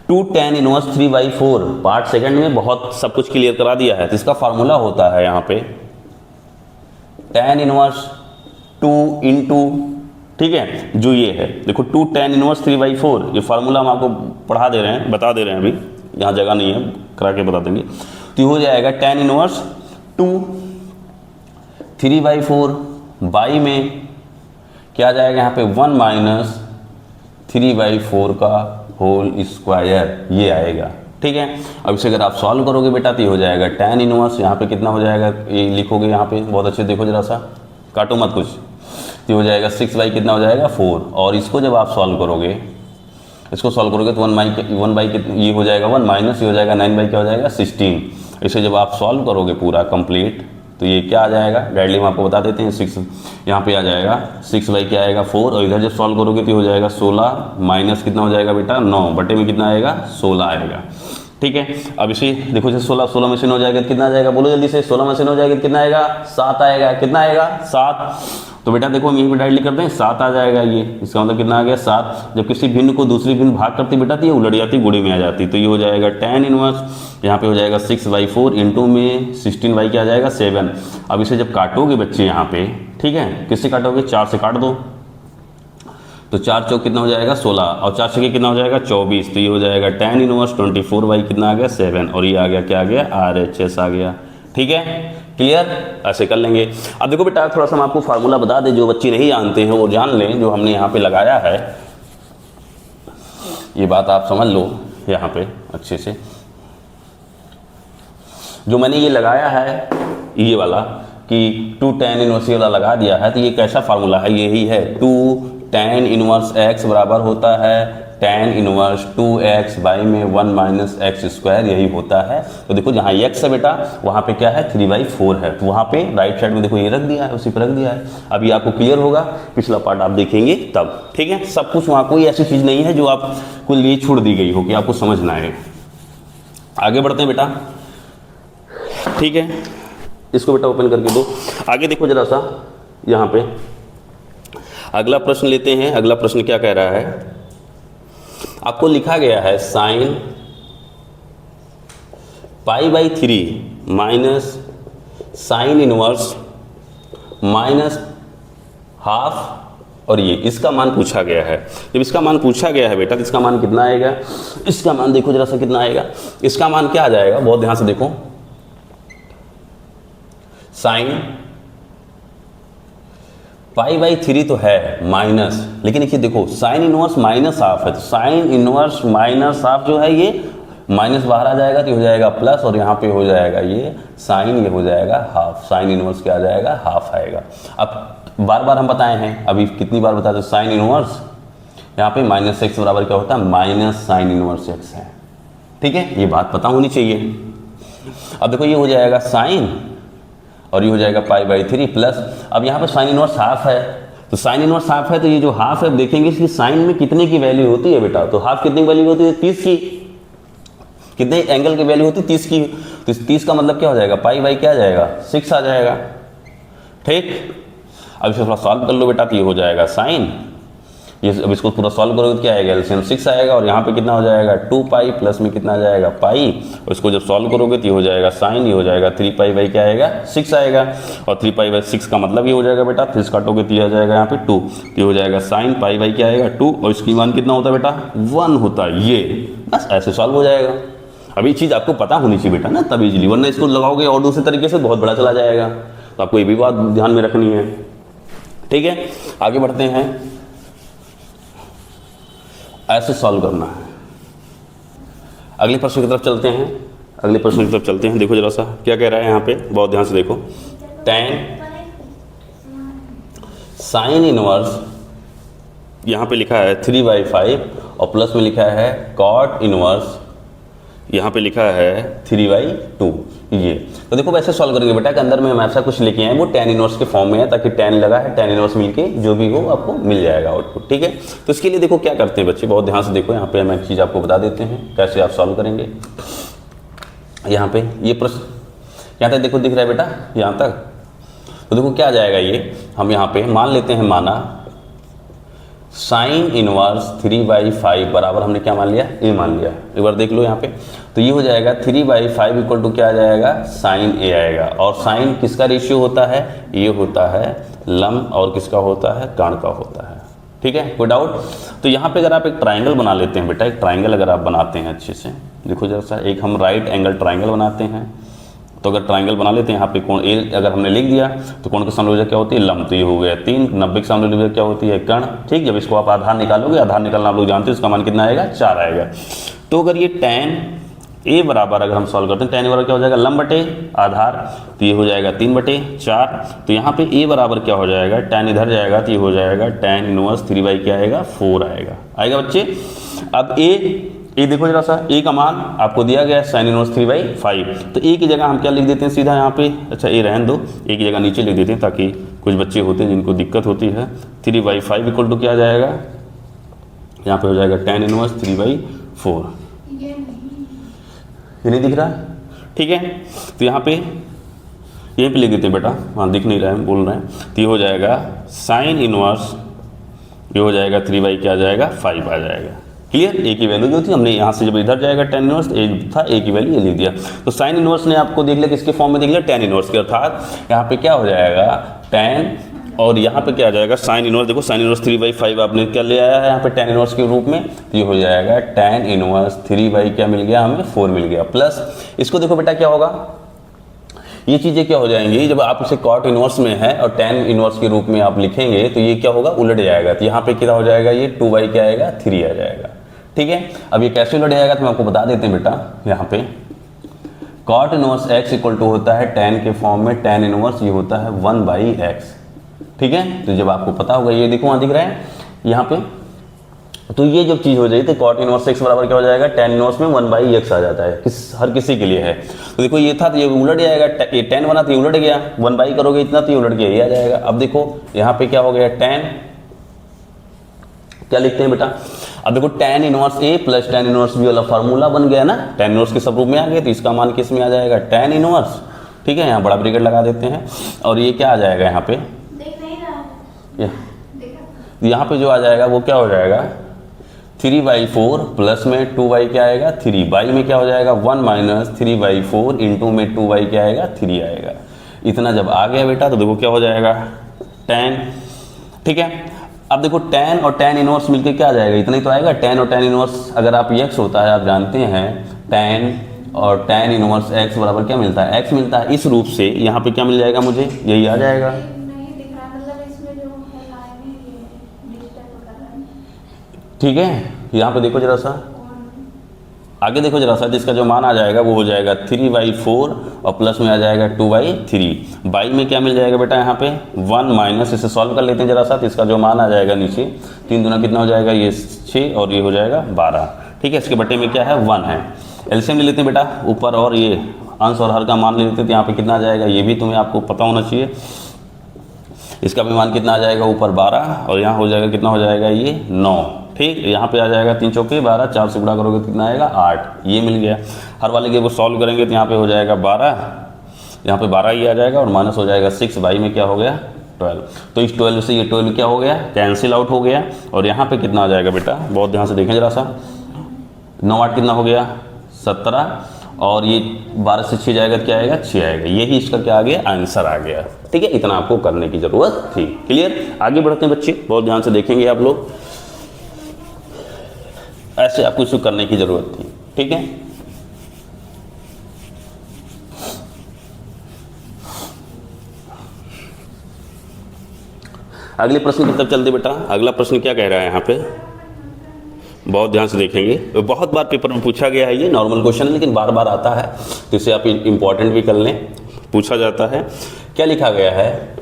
2 tan इनवर्स 3/4, पार्ट सेकंड में बहुत सब कुछ क्लियर करा दिया है। तो इसका फार्मूला होता है यहाँ पे tan इनवर्स 2 इंटू, ठीक है, जो ये है देखो 2 tan इनवर्स 3/4, ये फार्मूला हम आपको पढ़ा दे रहे हैं, बता दे रहे हैं, अभी यहाँ जगह नहीं है, करा के बता देंगे। तो ये हो जाएगा tan इनवर्स 2 3/4 बाई में क्या आ जाएगा यहाँ पे 1 माइनस 3/4 का होल स्क्वायर, ये आएगा, ठीक है। अब इसे अगर आप सॉल्व करोगे बेटा तो ये हो जाएगा tan इनवर्स, यहाँ पे कितना हो जाएगा ये लिखोगे, यहाँ पे बहुत अच्छे देखो जरा सा, काटो मत कुछ, तो हो जाएगा 6 कितना हो जाएगा 4, और इसको जब आप सॉल्व करोगे, इसको सॉल्व करोगे तो 1 बाई ये हो जाएगा 1 माइनस ये हो जाएगा 9 बाई क्या हो जाएगा 16। इसे जब आप सॉल्व करोगे पूरा कंप्लीट तो ये क्या आ जाएगा, डायरेक्टली हम आपको बता देते हैं 6 यहाँ पे आ जाएगा 6 बाई क्या आएगा 4, और इधर जब सॉल्व करोगे तो हो जाएगा 16 माइनस कितना हो जाएगा बेटा 9 बटे में कितना आएगा 16 आएगा, ठीक है। अब इसे देखो जैसे 16 में से हो जाएगा तो कितना आ जाएगा, बोलो जल्दी से, 16 में से हो जाएगा तो कितना आएगा 7 आएगा, कितना आएगा 7। तो बेटा देखो हम यहीं पर डायरेक्टली करते हैं 7 आ जाएगा, ये इसका मतलब कितना आ गया 7। जब किसी भिन्न को दूसरी भिन्न भाग करती बेटा तो ये उलट जाती, गुणे में आ जाती, तो ये हो जाएगा tan इनवर्स, यहाँ पे हो जाएगा 6/4 इंटू में 16 बाई क्या आ जाएगा 7। अब इसे जब काटोगे बच्चे यहाँ पे, ठीक है, किससे काटोगे 4 से काट दो, तो 4 चौक कितना हो जाएगा 16, और 4 छके कितना हो जाएगा 24, तो ये हो जाएगा tan इनवर्स 24 बाई कितना आ गया 7, और ये आ गया क्या आ गया RHS आ गया, ठीक है, क्लियर। ऐसे कर लेंगे। अब देखो बेटा थोड़ा सा हम आपको फार्मूला बता दें, जो बच्चे नहीं जानते हैं वो जान लें, जो हमने यहाँ पे लगाया है, ये बात आप समझ लो यहाँ पे अच्छे से, जो मैंने ये लगाया है ये वाला कि 2 tan इनवर्स वाला लगा दिया है, तो ये कैसा फार्मूला है, यही है 2 tan इनवर्स x बराबर होता है tan इनवर्स 2x बाई में 1 माइनस एक्स स्क्वायर, यही होता है। तो देखो जहाँ x है बेटा वहाँ पे क्या है 3/4 है, तो वहाँ पे राइट साइड में देखो ये रख दिया है, उसी पर रख दिया है। अभी आपको क्लियर होगा, पिछला पार्ट आप देखेंगे तब, ठीक है। सब कुछ वहाँ कोई ऐसी चीज़ नहीं है जो आपको लिए छोड़ दी गई हो कि आपको समझना है। आगे बढ़ते हैं बेटा, ठीक है, इसको बेटा ओपन करके दो। आगे देखो जरा सा, यहाँ पे अगला प्रश्न लेते हैं। अगला प्रश्न क्या कह रहा है, आपको लिखा गया है sine π/3 minus sine inverse minus half, और ये इसका मान पूछा गया है। जब इसका मान पूछा गया है बेटा तो इसका मान कितना आएगा, इसका मान देखो जरा सा कितना आएगा, इसका मान क्या आ जाएगा, बहुत ध्यान से देखो, साइन π/3 तो है माइनस, लेकिन देखिए देखो साइन इनवर्स माइनस हाफ है, तो साइन इनवर्स माइनस हाफ जो है ये माइनस बाहर आ जाएगा तो ये हो जाएगा प्लस, और यहाँ पे हो जाएगा ये साइन, ये हो जाएगा हाफ, साइन इनवर्स क्या आ जाएगा हाफ आएगा। अब बार बार हम बताए हैं, अभी कितनी बार बताते, साइन इनवर्स यहाँ पे माइनस एक्स बराबर क्या होता है माइनस साइन इनवर्स एक्स है, ठीक है, ये बात पता होनी चाहिए। अब देखो ये हो जाएगा साइन और ये हो जाएगा π/3 प्लस, अब यहाँ पे साइन इनवर्स हाफ है, तो साइन इनवर्स हाफ है, तो ये जो हाफ है देखेंगे इसकी साइन में कितने की वैल्यू होती है बेटा, तो हाफ कितनी वैल्यू होती है 30 की, कितने एंगल की वैल्यू होती है 30 की, तो 30 का मतलब क्या हो जाएगा पाई क्या आ जाएगा 6 आ जाएगा, ठीक। अब इसे थोड़ा सॉल्व कर लो बेटा, तो ये हो जाएगा साइन, ये अब इसको पूरा सॉल्व करोगे तो क्या आएगा एलसीएम 6 आएगा, और यहाँ पे कितना हो जाएगा 2 प्लस में कितना आ जाएगा पाई, और इसको जब सॉल्व करोगे तो ये हो जाएगा साइन, ये हो जाएगा 3 क्या आएगा 6 आएगा, और 3 का मतलब ये हो जाएगा बेटा, फिर काटोगे तो ये आ जाएगा यहाँ पे 2, तो ये हो जाएगा साइन क्या आएगा 2, और इसकी मान कितना होता है बेटा 1 होता है, ये बस ऐसे सॉल्व हो जाएगा। अब ये चीज़ आपको पता होनी चाहिए बेटा ना, तब इजीली, वरना इसको लगाओगे और दूसरे तरीके से बहुत बड़ा चला जाएगा, तो आपको ये भी बात ध्यान में रखनी है, ठीक है। आगे बढ़ते हैं, ऐसे सॉल्व करना है। अगले प्रश्न की तरफ चलते हैं, अगले प्रश्न की तरफ चलते हैं। देखो जरा सा क्या कह रहा है यहाँ पे, बहुत ध्यान से देखो, tan साइन इनवर्स यहाँ पे लिखा है 3/5 और प्लस में लिखा है कॉट इनवर्स यहाँ पे लिखा है 3/2, ये तो देखो वैसे सॉल्व करेंगे बेटा, के अंदर में हम ऐसा कुछ लेके आए वो tan इनवर्स के फॉर्म में है, ताकि tan लगा है, tan इनवर्स मिलके जो भी हो आपको मिल जाएगा आउटपुट, ठीक है। तो इसके लिए देखो क्या करते हैं बच्चे, बहुत ध्यान से देखो, यहाँ पे हम एक चीज़ आपको बता देते हैं कैसे आप सॉल्व करेंगे। यहाँ पे ये प्रश्न यहाँ तक देखो दिख रहा है बेटा, यहाँ तक, तो देखो क्या आ जाएगा, ये हम यहाँ पे मान लेते हैं, माना साइन इनवर्स 3/5 बराबर हमने क्या मान लिया, ए मान लिया। एक बार देख लो यहाँ पे, तो ये हो जाएगा 3/5 इक्वल टू क्या आ जाएगा, साइन ए आएगा। और साइन किसका रेशियो होता है, ये होता है लंब और किसका होता है, कर्ण का होता है। ठीक है, कोई डाउट? तो यहाँ पे अगर आप एक ट्राइंगल बना लेते हैं बेटा, एक ट्राइंगल अगर आप बनाते हैं अच्छे से, देखो जरा सा, एक हम राइट एंगल ट्राइंगल बनाते हैं। तो अगर ट्राइंगल बना लेते हैं, यहाँ पे कोण ए अगर हमने लिख दिया तो कोण के सामने वजह क्या होती है, लंब। तो ये हो गया 3, 90 के सामने वजह क्या होती है, कर्ण। ठीक, जब इसको आप आधार निकालोगे, आधार निकालना आप लोग जानते हैं, इसका मान कितना आएगा, 4 आएगा। तो अगर ये tan ए बराबर अगर हम सॉल्व करते हैं, tan ए बराबर क्या हो जाएगा, लंब बटे आधार, तो ये हो जाएगा 3/4। तो यहाँ पे ए बराबर क्या हो जाएगा, tan इधर जाएगा तो ये हो जाएगा tan इनवर्स 3 क्या आएगा, 4 आएगा। आएगा बच्चे? अब ए देखो जरा सा, ए का मान आपको दिया गया है साइन इनवर्स 3/5। तो ए की जगह हम क्या लिख देते हैं सीधा यहाँ पे, अच्छा ए रहने दो, ए की जगह नीचे लिख देते हैं ताकि कुछ बच्चे होते हैं जिनको दिक्कत होती है। 3/5 इक्वल टू क्या आ जाएगा, यहाँ पे हो जाएगा tan इनवर्स 3/4। ये नहीं दिख रहा है? ठीक है, तो यहाँ पे यहीं पे लिख देते हैं बेटा, हाँ दिख नहीं रहा है, बोल रहे हैं। तो ये हो जाएगा साइन इनवर्स, ये हो जाएगा 3 क्या आ जाएगा, 5 आ जाएगा। क्लियर? ए की वैल्यू जो थी हमने यहाँ से जब इधर जाएगा tan इनवर्स, ए था, ए की वैल्यू ये लिख दिया। तो साइन इनवर्स ने आपको देख लिया किसके फॉर्म में देख लिया, tan इनवर्स के, अर्थात यहाँ पे क्या हो जाएगा tan, और यहाँ पे क्या आ जाएगा साइन इनवर्स। देखो साइन इनवर्स 3/5 आपने क्या ले आया है यहाँ पे tan इनवर्स के रूप में, तो ये हो जाएगा tan इनवर्स 3 क्या मिल गया हमें, 4 मिल गया। प्लस इसको देखो बेटा क्या होगा, ये चीज़ें क्या हो जाएंगी, जब आप इसे कॉट इनवर्स में है और tan इनवर्स के रूप में आप लिखेंगे तो ये क्या होगा, उलट जाएगा। तो यहाँ पे क्या हो जाएगा, ये 2 क्या आएगा, 3 आ जाएगा। ठीक है, अब ये कैसे उलट जाएगा तो हम आपको बता देते हैं बेटा। यहाँ पे cot inverse x equal to होता है tan के फॉर्म में tan इनवर्स, ये होता है 1/x। ठीक है, तो जब आपको पता होगा, ये देखो वहाँ दिख रहा है यहाँ पे, तो ये जब चीज़ हो जाएगी तो कॉट इनवर्स x बराबर क्या हो जाएगा, tan इनवर्स में 1/x आ जाता है, हर किसी के लिए है। तो देखो ये था तो ये उलट जाएगा, ये tan बना तो ये उलट गया, 1/, करोगे इतना तो ये उलट गया, ये आ जाएगा। अब देखो यहाँ पे क्या हो गया, tan क्या लिखते हैं बेटा, अब देखो tan inverse a plus tan inverse b वाला फार्मूला बन गया ना, tan इनवर्स के सब रूप में आ गया, तो इसका मान किस में आ जाएगा, tan इनवर्स। ठीक है, यहाँ बड़ा ब्रैकेट लगा देते हैं, और ये क्या आ जाएगा यहाँ पे, यहाँ पे जो आ जाएगा वो क्या हो जाएगा, 3/4 प्लस में 2 क्या आएगा, 3 बाई में क्या हो जाएगा 1 माइनस 3/4 इंटू में 2 क्या आएगा, 3 आएगा। इतना जब आ गया बेटा तो देखो क्या हो जाएगा, tan। ठीक है, अब देखो tan और tan इनवर्स मिलके क्या आ जाएगा, इतना ही तो आएगा। tan और tan इनवर्स अगर आप x होता है, आप जानते हैं tan और tan इनवर्स x बराबर क्या मिलता है, x मिलता है। इस रूप से यहाँ पे क्या मिल जाएगा मुझे, यही आ जाएगा। ठीक है, यहाँ पे देखो जरा सा, आगे देखो जरा सा, जिसका जो मान आ जाएगा वो हो जाएगा 3/4 और प्लस में आ जाएगा 2/3। बाई में क्या मिल जाएगा बेटा, यहाँ पे 1 माइनस, इसे सॉल्व कर लेते हैं जरा सा, तो इसका जो मान आ जाएगा नीचे 3 दूना कितना हो जाएगा, ये 6 और ये हो जाएगा 12। ठीक है, इसके बटे में क्या है, 1 है। एलसीएम ले लेते हैं बेटा, ऊपर और ये अंश और हर का मान ले लेते हैं, तो यहाँ पे कितना आ जाएगा, ये भी तुम्हें आपको पता होना चाहिए। इसका भी मान कितना आ जाएगा, ऊपर 12 और यहाँ हो जाएगा कितना हो जाएगा, ये 9। ठीक, यहाँ पे आ जाएगा 3 चौके 12, 4 से गुणा करोगे तो कितना आएगा, 8। ये मिल गया। हर वाले के वो सॉल्व करेंगे तो यहाँ पे हो जाएगा 12, यहाँ पे 12 ही आ जाएगा और माइनस हो जाएगा 6 बाई में क्या हो गया, 12। तो इस 12 से ये 12 क्या हो गया, कैंसिल आउट हो गया। और यहाँ पे कितना आ जाएगा बेटा, बहुत ध्यान से देखें जरा सा, 9 8 कितना हो गया, 17, और ये 12 से 6 जाएगा क्या आएगा, 6 आएगा। यही इसका क्या आ गया, आंसर आ गया। ठीक है, इतना आपको करने की जरूरत थी। क्लियर? आगे बढ़ते हैं बच्चे, बहुत ध्यान से देखेंगे आप लोग, ऐसे आपको इसको करने की जरूरत थी। ठीक है, अगले प्रश्न की तरफ चलते बेटा। अगला प्रश्न क्या कह रहा है यहाँ पे, बहुत ध्यान से देखेंगे। तो बहुत बार पेपर में पूछा गया है, ये नॉर्मल क्वेश्चन है लेकिन बार बार आता है, तो इसे आप इंपॉर्टेंट भी कर लें, पूछा जाता है। क्या लिखा गया है,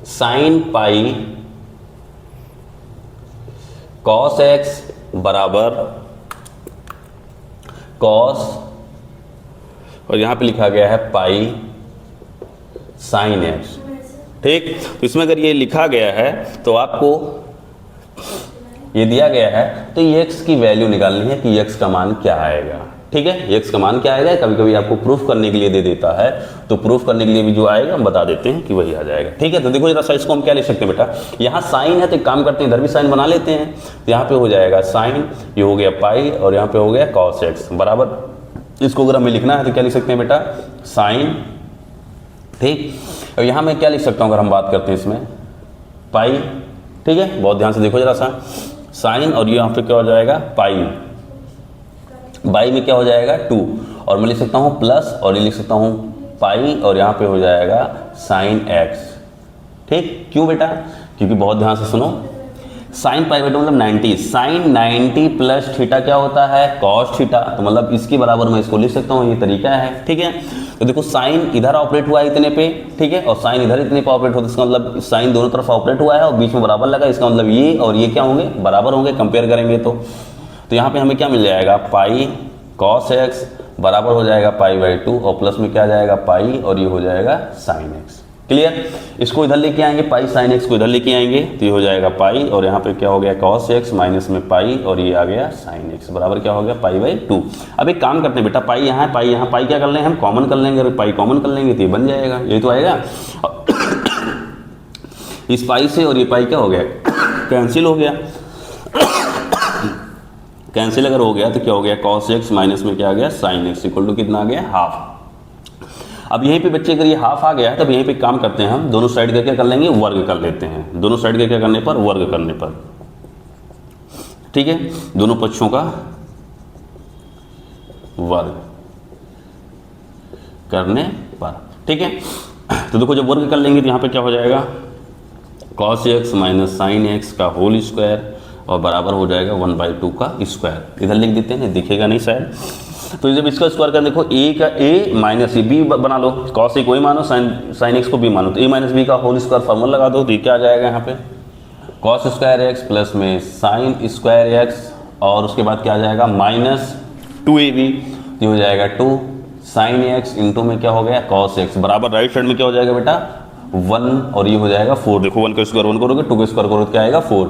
साइन पाई कॉस एक्स बराबर कॉस, और यहां पे लिखा गया है पाई साइन एक्स। ठीक, तो इसमें अगर ये लिखा गया है तो आपको ये दिया गया है तो ये एक्स की वैल्यू निकालनी है कि एक्स का मान क्या आएगा। ठीक है। एक्स का मान क्या आएगा, कभी कभी आपको प्रूफ करने के लिए दे देता है, तो प्रूफ करने के लिए भी जो आएगा हम बता देते हैं कि वही आ जाएगा, ठीक है। तो देखो जरा सा इसको हम क्या ले सकते हैं बेटा, यहाँ साइन है तो एक काम करते हैं, इधर भी साइन बना लेते हैं। तो यहाँ पे हो जाएगा साइन, ये हो गया पाई, और यहाँ पे हो गया कॉस एक्स बराबर, इसको अगर हमें लिखना है तो क्या लिख सकते हैं बेटा, साइन, ठीक। और यहाँ मैं क्या लिख सकता हूँ अगर हम बात करते हैं इसमें, पाई, ठीक है। बहुत ध्यान से देखो जरा सा, साइन और ये यहाँ पे क्या हो जाएगा पाई, बाई में क्या हो जाएगा 2, और मैं लिख सकता हूँ प्लस, और ये लिख सकता हूँ पाई, और यहाँ पे हो जाएगा साइन एक्स, ठीक। क्यों बेटा, क्योंकि बहुत ध्यान से सुनो, साइन पाई बेटा मतलब 90, साइन 90 प्लस थीटा क्या होता है, कॉस थीटा, तो मतलब इसके बराबर मैं इसको लिख सकता हूँ, ये तरीका है, ठीक है। तो देखो साइन इधर ऑपरेट हुआ है इतने पे, ठीक है, और साइन इधर इतने पे ऑपरेट होता है, इसका मतलब साइन दोनों तरफ ऑपरेट हुआ है और बीच में बराबर लगा, इसका मतलब ये और ये क्या होंगे, बराबर होंगे, कंपेयर करेंगे तो यहाँ पे हमें क्या मिल जाएगा, पाई कॉस एक्स बराबर हो जाएगा पाई बाई 2, और प्लस में क्या आ जाएगा पाई, और ये हो जाएगा साइन एक्स। क्लियर, इसको इधर लेके आएंगे, पाई साइन एक्स को इधर लेके आएंगे, तो ये हो जाएगा पाई, और यहाँ पे क्या हो गया कॉस एक्स माइनस में पाई, और ये आ गया साइन एक्स बराबर क्या हो गया पाई बाई 2। अब एक काम करते हैं बेटा, पाई यहाँ है, पाई यहाँ, पाई क्या कर लेंगे हम, कॉमन कर लेंगे, अगर पाई कॉमन कर लेंगे तो ये बन जाएगा, ये तो आएगा। इस पाई से और ये पाई क्या हो गया, कैंसिल हो गया, कैंसिल अगर हो गया तो क्या हो गया, कॉस एक्स माइनस में क्या आ गया साइन एक्स इक्वल टू कितना आ गया, हाफ। अब यहीं पे बच्चे अगर ये हाफ आ गया है तब यहीं पे काम करते हैं हम, दोनों साइड का क्या कर लेंगे, वर्ग कर लेते हैं, दोनों साइड का क्या करने पर, वर्ग करने पर, ठीक है, दोनों पक्षों का वर्ग करने पर, ठीक है। तो देखो जब वर्ग कर लेंगे तो यहाँ पे क्या हो जाएगा, cos x minus sine x का होल स्क्वायर, और बराबर हो जाएगा 1/2 का स्क्वायर, इधर लिख देते हैं, दिखेगा नहीं शायद। तो जब इसका स्क्वायर कर देखो, ए का ए माइनस ए बी बना लो, कॉस ए को ए मानो, साइन एक्स को बी मानो, तो ए माइनस बी का होल स्क्वायर फॉर्मूला लगा दो, तो ये क्या आ जाएगा यहाँ पे, कॉस स्क्वायर एक्स प्लस में साइन स्क्वायर एक्स, और उसके बाद क्या आ जाएगा माइनस 2ab, तो हो जाएगा 2 साइन एक्स इंटू में क्या हो गया कॉस एक्स बराबर राइट साइड में क्या हो जाएगा बेटा 1, और ये हो जाएगा 4। देखो 1 का स्क्वायर 1 करोगे, 2 का स्क्वायर करोगे क्या आएगा 4।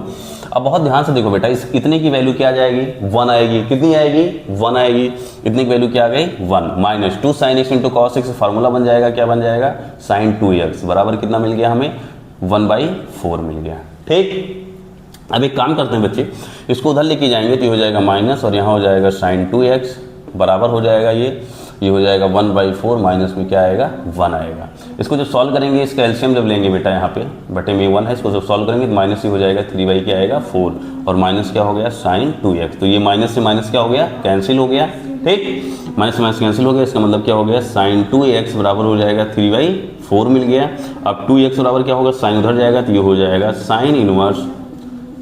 अब बहुत ध्यान से देखो बेटा, इस इतने की वैल्यू क्या आ जाएगी, 1 आएगी, कितनी आएगी 1 आएगी, इतने की वैल्यू क्या आ गई 1, minus 2 sine x into cos x, formula बन जाएगा, क्या बन जाएगा साइन 2x बराबर कितना मिल गया हमें 1/4 मिल गया, ठीक। अब एक काम करते हैं बच्चे, इसको उधर लेके जाएंगे तो हो जाएगा माइनस, और यहाँ हो जाएगा साइन 2x बराबर हो जाएगा ये हो जाएगा 1/4, माइनस में क्या आएगा 1 आएगा। इसको जब सॉल्व करेंगे, इसका एलसीएम जब लेंगे बेटा, यहाँ पे बटे में 1 है, इसको जब सॉल्व करेंगे तो माइनस ही हो जाएगा 3 क्या आएगा 4, और माइनस क्या हो गया साइन 2x, तो ये माइनस से माइनस क्या हो गया कैंसिल हो गया, ठीक, माइनस से माइनस कैंसिल हो गया, इसका मतलब क्या हो गया साइन 2x बराबर हो जाएगा 3/4 मिल गया। अब 2x बराबर क्या होगा, साइन उधर जाएगा तो ये हो जाएगा साइन इनवर्स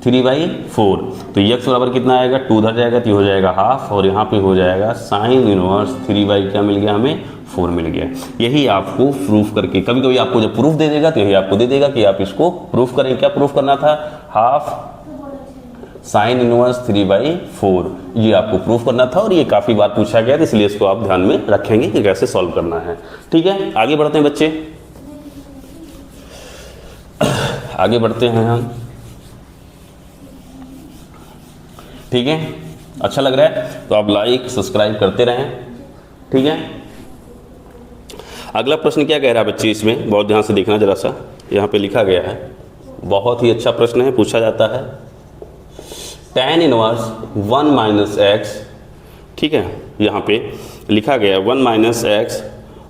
3/4, तो x बराबर कितना आएगा 2 उधर जाएगा तो ये हो जाएगा हाफ, और यहाँ पे हो जाएगा साइन इनवर्स 3 क्या मिल गया हमें 4 मिल गया। यही आपको प्रूफ करके, कभी कभी आपको जब प्रूफ दे देगा तो यही आपको दे देगा कि आप इसको प्रूफ करें। क्या प्रूफ करना था, हाफ साइन इनवर्स 3/4, ये आपको प्रूफ करना था, और ये काफी बार पूछा गया था, इसलिए इसको आप ध्यान में रखेंगे कि कैसे सॉल्व करना है, ठीक है। आगे बढ़ते हैं बच्चे, आगे बढ़ते हैं हम, ठीक है। अच्छा लग रहा है तो आप लाइक सब्सक्राइब करते रहें, ठीक है। अगला प्रश्न क्या कह रहा है बच्चे, इसमें बहुत ध्यान से देखना जरा सा, यहाँ पे लिखा गया है, बहुत ही अच्छा प्रश्न है, पूछा जाता है, tan इनवर्स 1 माइनस एक्स, ठीक है, यहाँ पे लिखा गया 1 माइनस एक्स,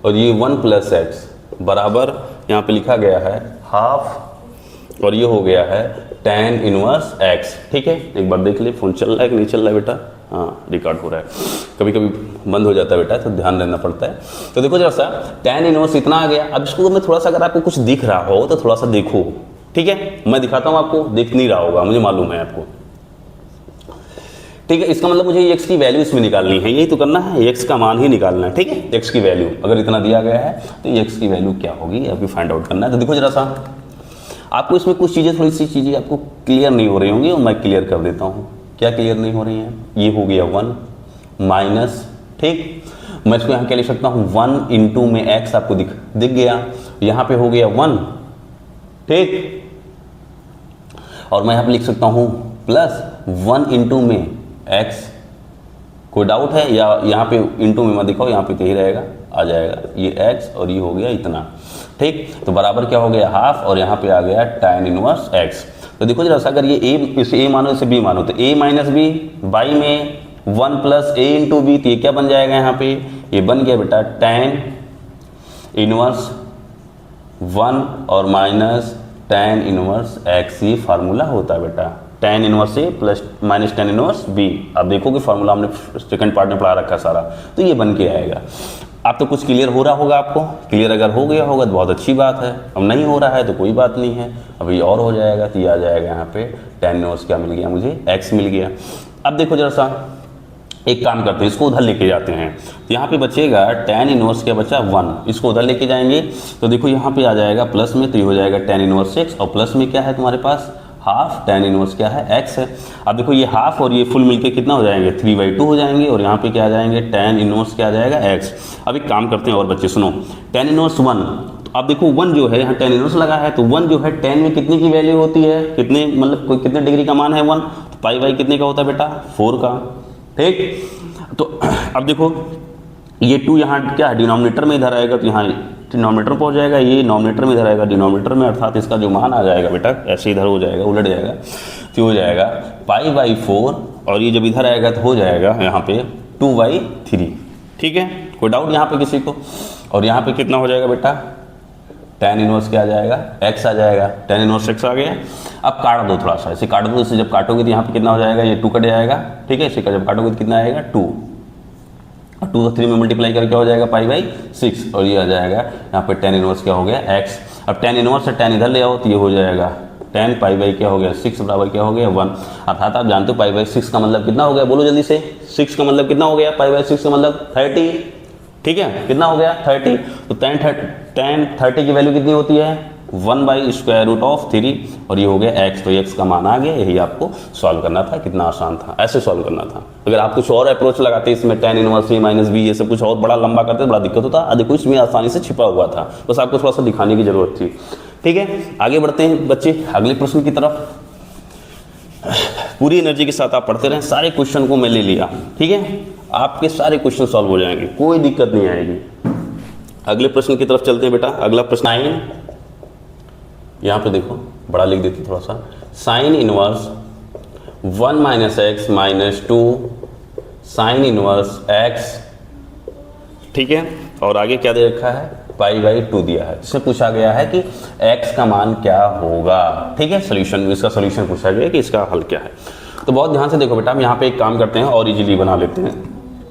और ये 1 प्लस एक्स बराबर यहाँ पे लिखा गया है हाफ, और ये हो गया है tan इनवर्स x, ठीक है। एक बार देख ले, फोन चल रहा है कि नहीं चल रहा है बेटा, हाँ रिकॉर्ड हो रहा है, कभी कभी बंद हो जाता है बेटा, तो ध्यान रहना पड़ता है। तो देखो जरा सा tan इनवर्स इतना आ गया। अब इसको मैं थोड़ा सा, अगर आपको कुछ दिख रहा हो तो थोड़ा सा देखो, ठीक है, मैं दिखाता हूँ आपको, दिख नहीं रहा होगा मुझे मालूम है आपको, ठीक है। इसका मतलब मुझे x की वैल्यू इसमें निकालनी है, यही तो करना है, x का मान ही निकालना है, ठीक है। x की वैल्यू अगर इतना दिया गया है तो x की वैल्यू क्या होगी अभी फाइंड आउट करना है। तो देखो जरा सा, आपको इसमें कुछ चीज़ें, थोड़ी सी चीज़ें आपको क्लियर नहीं हो रही होंगी, और मैं क्लियर कर देता हूँ। क्या क्लियर नहीं हो रही हैं, ये हो गया 1 माइनस, ठीक, मैं इसको यहाँ क्या लिख सकता हूँ 1 इंटू में x आपको दिख गया, यहाँ पे हो गया 1, ठीक, और मैं यहाँ पे लिख सकता हूँ प्लस 1 इंटू में x कोई डाउट है? या यहाँ पे इंटू में मत दिखाओ, यहाँ पे तो ही रहेगा, आ जाएगा ये x और ये हो गया इतना, ठीक। तो बराबर क्या हो गया हाफ, और यहाँ पे आ गया tan इनवर्स x। तो देखो जरा, अगर ये इसे a मानो इसे b मानो, तो a माइनस बी बाई में 1 प्लस a इंटू बी, तो ये क्या बन जाएगा यहाँ पे, ये बन गया बेटा tan इनवर्स 1 और माइनस tan इनवर्स x। ये फार्मूला होता है बेटा, tan inverse A plus minus tan inverse B. आप देखो कि फार्मूला हमने सेकंड पार्ट में पढ़ा रखा सारा, तो ये बन के आएगा। आप तो कुछ क्लियर हो रहा होगा आपको, क्लियर अगर हो गया होगा तो बहुत अच्छी बात है, अब नहीं हो रहा है तो कोई बात नहीं है, अभी और हो जाएगा। तो ये आ जाएगा यहाँ पे tan इनवर्स क्या मिल गया मुझे, x मिल गया। अब देखो जरा सा, एक काम करते हैं, इसको उधर लेके जाते हैं, तो यहाँ पे बचेगा tan इनवर्स क्या बचा 1, इसको उधर लेके जाएंगे तो देखो यहाँ पे आ जाएगा प्लस में, तो ये हो जाएगा tan इनवर्स x, और प्लस में क्या है तुम्हारे पास हाफ tan इनवर्स क्या है x है। अब देखो ये हाफ और ये फुल मिलके कितना हो जाएंगे 3/2 हो जाएंगे, और यहाँ पे क्या आ जाएंगे tan इनवर्स क्या आ जाएगा x। अब एक काम करते हैं और बच्चे सुनो, tan इनवर्स 1, तो अब देखो 1 जो है यहाँ tan इनवर्स लगा है, तो 1 जो है tan में कितने की वैल्यू होती है, कितने मतलब कोई कितने डिग्री का मान है 1, तो पाई बाई कितने का होता है बेटा 4 का, ठीक। तो अब देखो ये 2 यहाँ क्या है डिनोमिनेटर में इधर आएगा, तो यहाँ डिनोमिनेटर में पहुँच जाएगा, ये नॉमिनेटर में इधर आएगा डिनोमिनेटर में, अर्थात इसका जो मान आ जाएगा बेटा ऐसे इधर हो जाएगा, उलट जाएगा, तो हो जाएगा π/4, और ये जब इधर आएगा तो हो जाएगा यहाँ पे 2/3, ठीक है। कोई डाउट यहाँ पे किसी को? और यहाँ पे कितना हो जाएगा बेटा tan इनवर्स क्या आ जाएगा x आ जाएगा, tan इनवर्स x आ गया। अब काट दो थोड़ा सा, इसे काट दो, इसे जब काटोगे तो यहाँ पे कितना हो जाएगा, ये 2 कट जाएगा, ठीक है। इसे जब काटोगे तो कितना आएगा 2, और 2 को 3 में मल्टीप्लाई करके क्या हो जाएगा π/6, और ये आ जाएगा यहाँ पे tan इनवर्स क्या हो गया x। अब tan इनवर्स से tan इधर ले आओ तो ये हो जाएगा tan पाई क्या हो गया 6 बराबर क्या हो गया 1, अर्थात आप जानते हो π/6 का मतलब कितना हो गया, बोलो जल्दी से, 6 का मतलब कितना हो गया, π/6 का मतलब 30, ठीक है, कितना हो गया 30। तो tan 30 की वैल्यू कितनी होती है 1/√3, और ये हो गया x, तो x का मान आ गया। यही आपको सॉल्व करना था, कितना आसान था, ऐसे सॉल्व करना था। अगर आप कुछ और अप्रोच लगाते इसमें tan inverse a minus B ये सब कुछ और बड़ा लंबा करते तो बड़ा दिक्कत होता, देखो इसमें आसानी से छिपा हुआ था, बस आपको थोड़ा सा दिखाने की जरूरत थी, ठीक है। आगे बढ़ते हैं बच्चे अगले प्रश्न की तरफ। पूरी एनर्जी के साथ आप पढ़ते रहें, सारे क्वेश्चन को मैं ले लिया, ठीक है, आपके सारे क्वेश्चन सॉल्व हो जाएंगे, कोई दिक्कत नहीं आएगी। अगले प्रश्न की तरफ चलते हैं बेटा। अगला प्रश्न साइन, यहाँ पे देखो बड़ा लिख देते थोड़ा सा, sign inverse 1 minus x minus 2 sine inverse x, ठीक है। और आगे क्या दे रखा है π/2 दिया है, इससे पूछा गया है कि x का मान क्या होगा, ठीक है। सोल्यूशन, इसका सोल्यूशन पूछा गया कि इसका हल क्या है। तो बहुत ध्यान से देखो बेटा, हम यहाँ पे एक काम करते हैं और इजीली बना लेते हैं,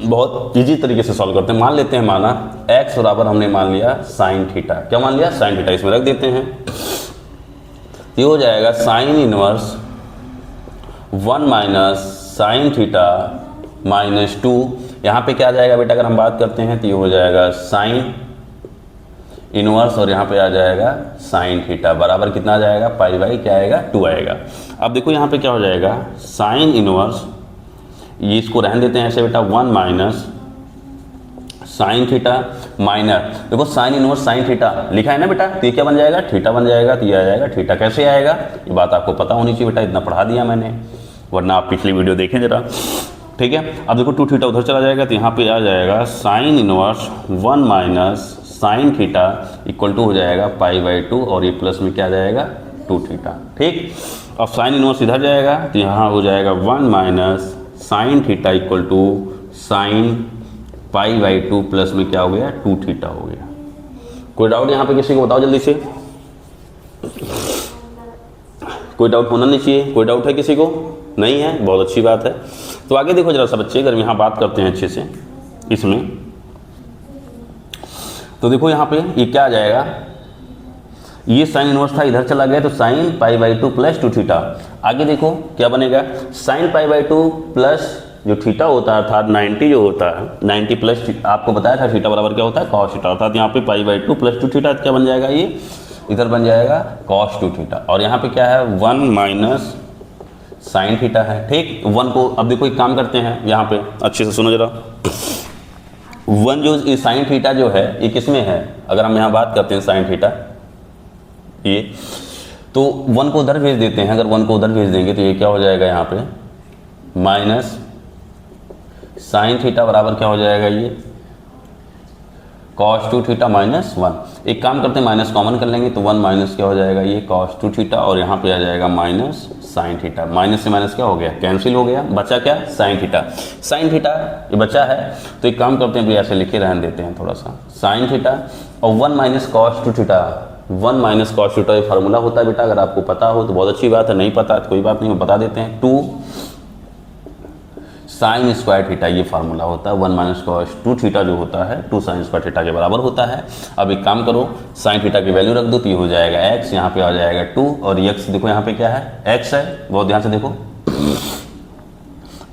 बहुत इजी तरीके से सॉल्व करते हैं। मान लेते हैं, माना x बराबर हमने मान लिया साइन थीटा, क्या मान लिया साइन थीटा, इसमें रख देते हैं, ये हो जाएगा sine inverse 1 minus sine theta minus 2। यहाँ पे क्या आ जाएगा बेटा, अगर हम बात करते हैं तो ये हो जाएगा साइन इनवर्स, और यहाँ पे आ जाएगा साइन थीटा बराबर कितना आ जाएगा π/, क्या आएगा 2 आएगा। अब देखो यहाँ पे क्या हो जाएगा साइन इनवर्स, ये इसको रहने देते हैं ऐसे बेटा 1 माइनस साइन थीटा माइनस, देखो साइन इनवर्स साइन थीटा लिखा है ना बेटा, तो ये क्या बन जाएगा थीटा बन जाएगा, तो ये आ जाएगा थीटा। कैसे आएगा ये बात आपको पता होनी चाहिए बेटा, इतना पढ़ा दिया मैंने, वरना आप पिछली वीडियो देखें जरा, ठीक है। अब देखो 2 थीटा उधर चला जाएगा, तो यहाँ पे आ जाएगा sine inverse 1 minus sine theta equal to हो जाएगा π/2, और ये प्लस में क्या आ जाएगा 2 थीटा, ठीक। अब साइन इनवर्स इधर जाएगा, तो यहाँ हो जाएगा 1 minus sine theta equal to sine π/2 plus में क्या हो गया 2 थीटा हो गया। कोई डाउट यहाँ पे किसी को बताओ जल्दी से, कोई डाउट होना नहीं चाहिए, कोई डाउट है किसी को, नहीं है, बहुत अच्छी बात है। तो आगे देखो जरा सा बच्चे, अगर यहाँ बात करते हैं अच्छे से इसमें, तो देखो यहाँ पे ये क्या आ जाएगा, ये साइन इनवर्स था इधर चला गया, तो साइन π/2 प्लस 2 थीटा। आगे देखो क्या बनेगा साइन π/2 प्लस जो थीटा होता है अर्थात 90 जो होता है 90 प्लस, आपको बताया था थीटा बराबर क्या होता है cos थीटा, अर्थात यहाँ पे π/2 प्लस 2 थीटा क्या बन जाएगा, ये इधर बन जाएगा cos 2 थीटा, और यहाँ पे क्या है 1 माइनस साइन थीटा है, ठीक। 1 को अब देखो एक काम करते हैं, यहाँ पे अच्छे से सुनो जरा, 1 जो साइन थीटा जो है ये किसमें है, अगर हम यहाँ बात करते हैं साइन थीटा ये, तो 1 को उधर भेज देते हैं, अगर 1 को उधर भेज देंगे तो ये क्या हो जाएगा यहाँ पे माइनस साइन थीटा बराबर क्या हो जाएगा ये cos 2 थीटा माइनस 1। एक काम करते हैं माइनस कॉमन कर लेंगे तो 1 माइनस क्या हो जाएगा ये cos 2 थीटा और यहाँ पे आ जाएगा माइनस साइन थीटा। माइनस से माइनस क्या हो गया कैंसिल हो गया, बचा क्या साइन थीटा। साइन थीटा ये बचा है तो एक काम करते हैं भैया ऐसे लिखे रहने देते हैं थोड़ा सा साइन थीटा और 1 minus cos 2 theta. 1 minus cos theta ये फार्मूला होता है बेटा, अगर आपको पता हो तो बहुत अच्छी बात है, नहीं पता तो कोई बात नहीं, बता देते हैं। 2 साइन स्क्वायर थीटा ये फार्मूला होता है। 1 माइनस cos 2 थीटा जो होता है 2 साइन स्क्वायर थीटा के बराबर होता है। अब एक काम करो साइन थीटा की वैल्यू रख दो तो ये हो जाएगा x, यहाँ पे आ जाएगा 2 और x देखो यहाँ पे क्या है x है, बहुत ध्यान से देखो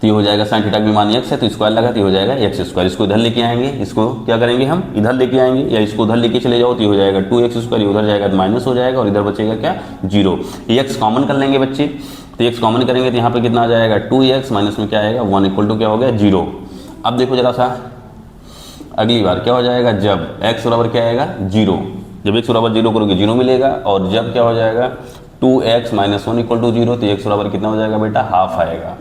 तो ये हो जाएगा साइन थीटा की मान x है तो स्क्वायर लगा तो ये हो जाएगा x स्क्वायर। इसको इधर लेके आएंगे, इसको क्या करेंगे हम इधर लेके आएंगे या इसको उधर लेके चले जाओ तो ये हो जाएगा 2x स्क्वायर, उधर जाएगा तो माइनस हो जाएगा और इधर बचेगा क्या 0। ये x कॉमन कर लेंगे बच्चे तो x कॉमन करेंगे तो यहाँ पे कितना आ जाएगा 2x माइनस में क्या आएगा 1 इक्वल टू क्या हो गया 0। अब देखो जरा सा अगली बार क्या हो जाएगा जब x बराबर क्या आएगा 0, जब x बराबर 0 करोगे 0 मिलेगा और जब क्या हो जाएगा 2x माइनस 1 इक्वल टू 0 तो x बराबर कितना हो जाएगा बेटा हाफ आएगा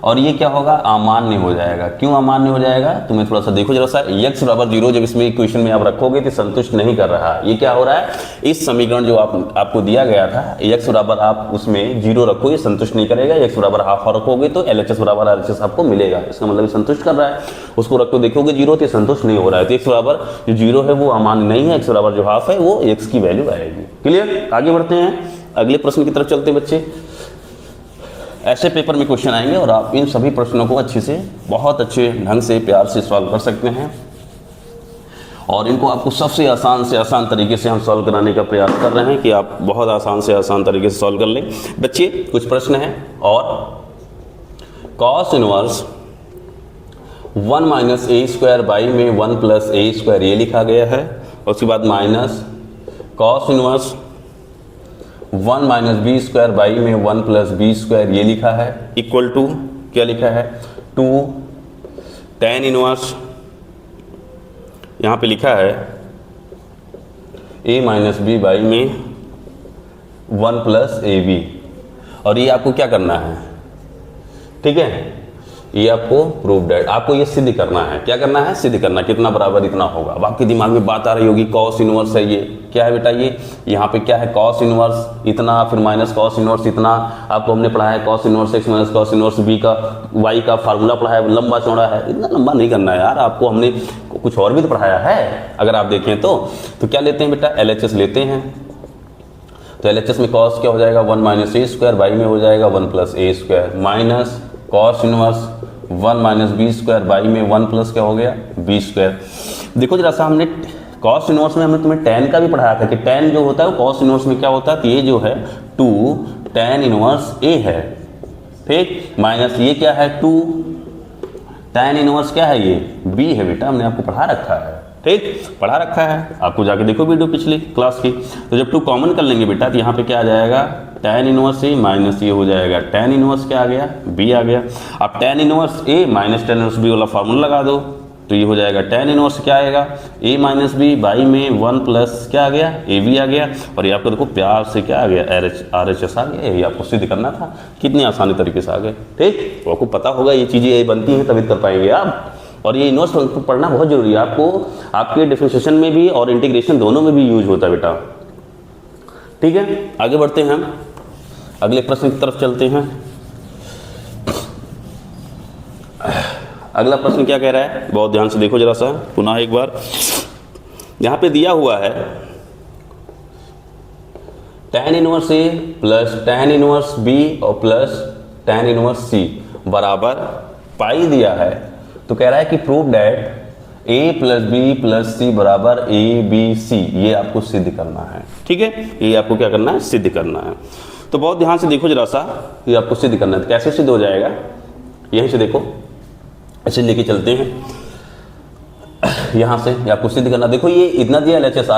और ये क्या होगा अमान्य हो जाएगा। क्यों अमान्य हो जाएगा तुम्हें थोड़ा सा देखो जरा सा, x बराबर 0 जब इसमें इक्वेशन में आप रखोगे तो संतुष्ट नहीं कर रहा। ये क्या हो रहा है इस समीकरण जो आपको दिया गया था x बराबर आप उसमें 0 रखो, ये संतुष्ट नहीं करेगा। x बराबर हाफ रखोगे तो LHS बराबर RHS आपको मिलेगा, इसका मतलब संतुष्ट कर रहा है। उसको रख के देखोगे 0 तो संतुष्ट नहीं हो रहा है तो x बराबर जो 0 है वो अमान्य नहीं है, x बराबर जो हाफ है वो x की वैल्यू आएगी। क्लियर, आगे बढ़ते हैं अगले प्रश्न की तरफ चलते हैं बच्चे। ऐसे पेपर में क्वेश्चन आएंगे और आप इन सभी प्रश्नों को अच्छे से बहुत अच्छे ढंग से प्यार से सॉल्व कर सकते हैं और इनको आपको सबसे आसान से आसान तरीके से हम सॉल्व कराने का प्रयास कर रहे हैं कि आप बहुत आसान से आसान तरीके से सॉल्व कर लें। बच्चे कुछ प्रश्न हैं और cos inverse 1 minus A square by में 1 प्लस ए स्क्वायर ये लिखा गया है। उसके बाद minus cos inverse 1 minus B square by में 1 प्लस बी स्क्वायर ये लिखा है इक्वल टू क्या लिखा है 2 tan इनवर्स यहाँ पे लिखा है a माइनस बी बाई में 1 प्लस ए बी और ये आपको क्या करना है, ठीक है, ये आपको प्रूव डेट आपको ये सिद्ध करना है। क्या करना है सिद्ध करना, कितना बराबर इतना होगा। अब आपके दिमाग में बात आ रही होगी cos इनवर्स है, ये क्या है बेटा, ये यहाँ पे क्या है cos इनवर्स इतना फिर माइनस cos इनवर्स इतना। आपको हमने पढ़ा है cos inverse x minus cos inverse b का y का फार्मूला पढ़ा है, लंबा चौड़ा है, इतना लंबा नहीं करना है यार। आपको हमने कुछ और भी तो पढ़ाया है अगर आप देखें तो क्या लेते हैं बेटा LHS लेते हैं। तो LHS में cos क्या हो जाएगा 1 माइनस ए स्क्वायर बाई में हो जाएगा 1 plus A square minus cos inverse 1 minus B square by में 1 प्लस क्या हो गया बी स्क्वायर। देखो जरा सा हमने cos इनवर्स में हमने तुम्हें tan का भी पढ़ाया था कि tan जो होता है वो cos इनवर्स में क्या होता है, तो ये जो है 2 tan इनवर्स a है, ठीक, माइनस ये क्या है 2 tan इनवर्स क्या है ये b है बेटा, हमने आपको पढ़ा रखा है, ठीक, पढ़ा रखा है, आपको जाके देखो वीडियो पिछली क्लास की। तो जब 2 कॉमन कर लेंगे बेटा तो यहाँ पे क्या आ जाएगा tan इनवर्स ए माइनस ये हो जाएगा tan इनवर्स क्या आ गया b आ गया। अब tan inverse a minus tan inverse b वाला फार्मूला लगा दो तो ये हो जाएगा tan इनवर्स क्या आएगा a माइनस बी बाई में 1 प्लस क्या आ गया ए बी आ गया। और ये आपको देखो प्यार से क्या आ गया RHS आ गया। ये आपको सिद्ध करना था, कितनी आसानी तरीके से आ गए, ठीक, तो आपको पता होगा ये चीज़ें ये बनती हैं तभी कर पाएंगे आप। और ये इनवर्स पढ़ना बहुत जरूरी है आपको, आपके डिफरेंशिएशन में भी और इंटीग्रेशन दोनों में भी यूज होता है बेटा, ठीक है। आगे बढ़ते हैं हम अगले प्रश्न की तरफ चलते हैं। अगला प्रश्न क्या कह रहा है, बहुत ध्यान से देखो जरा सा पुनः एक बार। यहाँ पे दिया हुआ है tan inverse A plus tan inverse B और प्लस tan इनवर्स सी बराबर पाई दिया है। तो कह रहा है कि prove that a plus B plus C बराबर ए बी सी, ये आपको सिद्ध करना है, ठीक है, ये आपको क्या करना है सिद्ध करना है। तो बहुत ध्यान से देखो जरा सा, ये आपको सिद्ध करना है। तो कैसे सिद्ध हो जाएगा, यहीं से देखो, ऐसे लेके चलते हैं यहाँ से, ये आपको सिद्ध करना। देखो ये इतना दिया LHS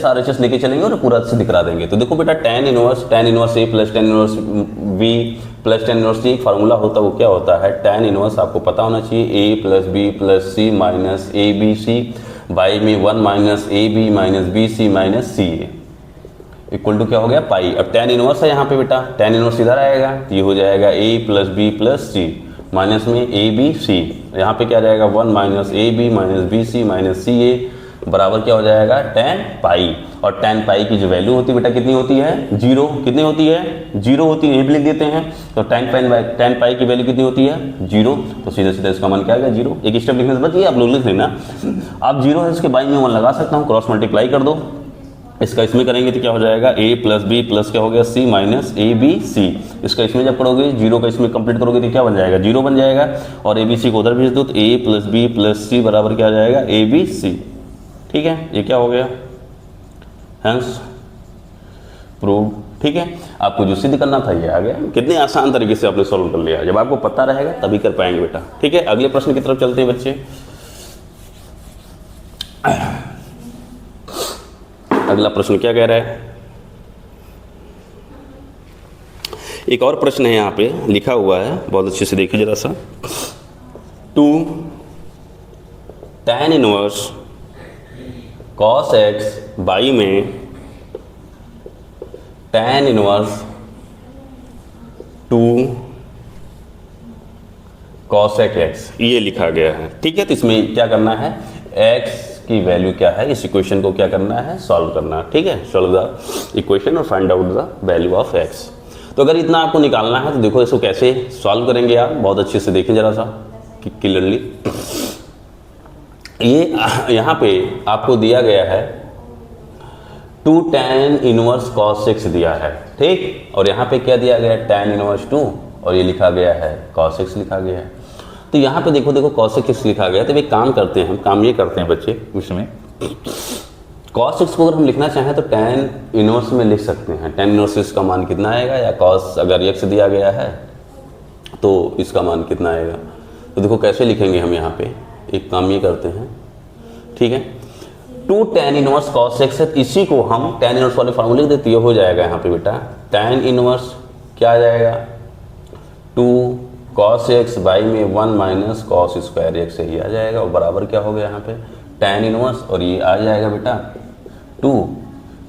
RHS लेके चलेंगे और पूरा सिद्ध करा देंगे। तो देखो बेटा tan inverse A plus tan inverse B plus tan inverse C formula होता है वो क्या होता है, tan इनवर्स आपको पता होना चाहिए a plus B plus C minus A B C by में 1 minus A B minus B C minus C A equal to क्या हो गया पाई। अब tan इनवर्स है यहाँ पे बेटा, tan इनवर्स इधर आएगा, ये हो जाएगा a plus B plus C minus में ए बी सी, यहाँ पे क्या जाएगा 1 minus A B minus B C minus C A बराबर क्या हो जाएगा tan पाई। और tan पाई की जो वैल्यू होती है बेटा कितनी होती है 0। कितनी होती है 0 होती है, ये भी लिख देते हैं। तो tan पाई की वैल्यू कितनी होती है 0, तो सीधे सीधे इसका मान क्या आएगा 0। एक स्टेप लिखने से बचिए, आप लोग लिख लेना। आप 0 है इसके बाई में 1 लगा सकता हूँ, क्रॉस मल्टीप्लाई कर दो, इसका इसमें करेंगे तो क्या हो जाएगा a प्लस बी प्लस क्या हो गया c minus A B C. इसका इसमें जब करोगे 0 का इसमें कंप्लीट करोगे तो क्या बन जाएगा 0 बन जाएगा, और ए बी सी को उधर भेज दो तो a plus B plus C बराबर क्या आ जाएगा ए बी सी। ठीक है, ये क्या हो गया हेंस प्रूव। ठीक है, आपको जो सिद्ध करना था ये आ गया। कितने आसान तरीके से आपने सॉल्व कर लिया, जब आपको पता रहेगा तभी कर पाएंगे बेटा। ठीक है, अगले प्रश्न की तरफ चलते हैं बच्चे। अगला प्रश्न क्या कह रहा है, एक और प्रश्न है यहाँ पे लिखा हुआ है, बहुत अच्छे से देखिए जरा सा। 2 tan inverse cos x by में tan इनवर्स 2 cos x ये लिखा गया है। ठीक है, तो इसमें क्या करना है x की वैल्यू क्या है, इस इक्वेशन को क्या करना है सॉल्व करना। ठीक है, सॉल्व द इक्वेशन और find out the value of x। तो अगर इतना आपको निकालना है तो देखो इसको कैसे सॉल्व करेंगे आप, बहुत अच्छे से देखें जरा सा क्लियरली। ये यहाँ पे आपको दिया गया है 2 tan इनवर्स cos x दिया है। ठीक, और यहाँ पे क्या दिया गया है tan इनवर्स 2, और ये लिखा गया है cos x लिखा गया है। तो यहाँ पे देखो cos x लिखा गया है। तो एक काम करते हैं, हम काम ये करते हैं बच्चे, उसमें cos x को अगर हम लिखना चाहें तो tan इनवर्स में लिख सकते हैं। tan इनवर्स का मान कितना आएगा, या cos अगर x दिया गया है तो इसका मान कितना आएगा। तो देखो कैसे लिखेंगे हम यहाँ पे, एक काम ये करते हैं। ठीक है, 2 tan इनवर्स cos x है, इसी को हम tan इनवर्स वाले फार्मूले लिख देते, ये हो जाएगा यहाँ पे बेटा tan इनवर्स क्या आ जाएगा 2 cos x बाई में 1 माइनस cos स्क्वायर x ही आ जाएगा, और बराबर क्या हो गया यहाँ पे tan इनवर्स, और ये आ जाएगा बेटा 2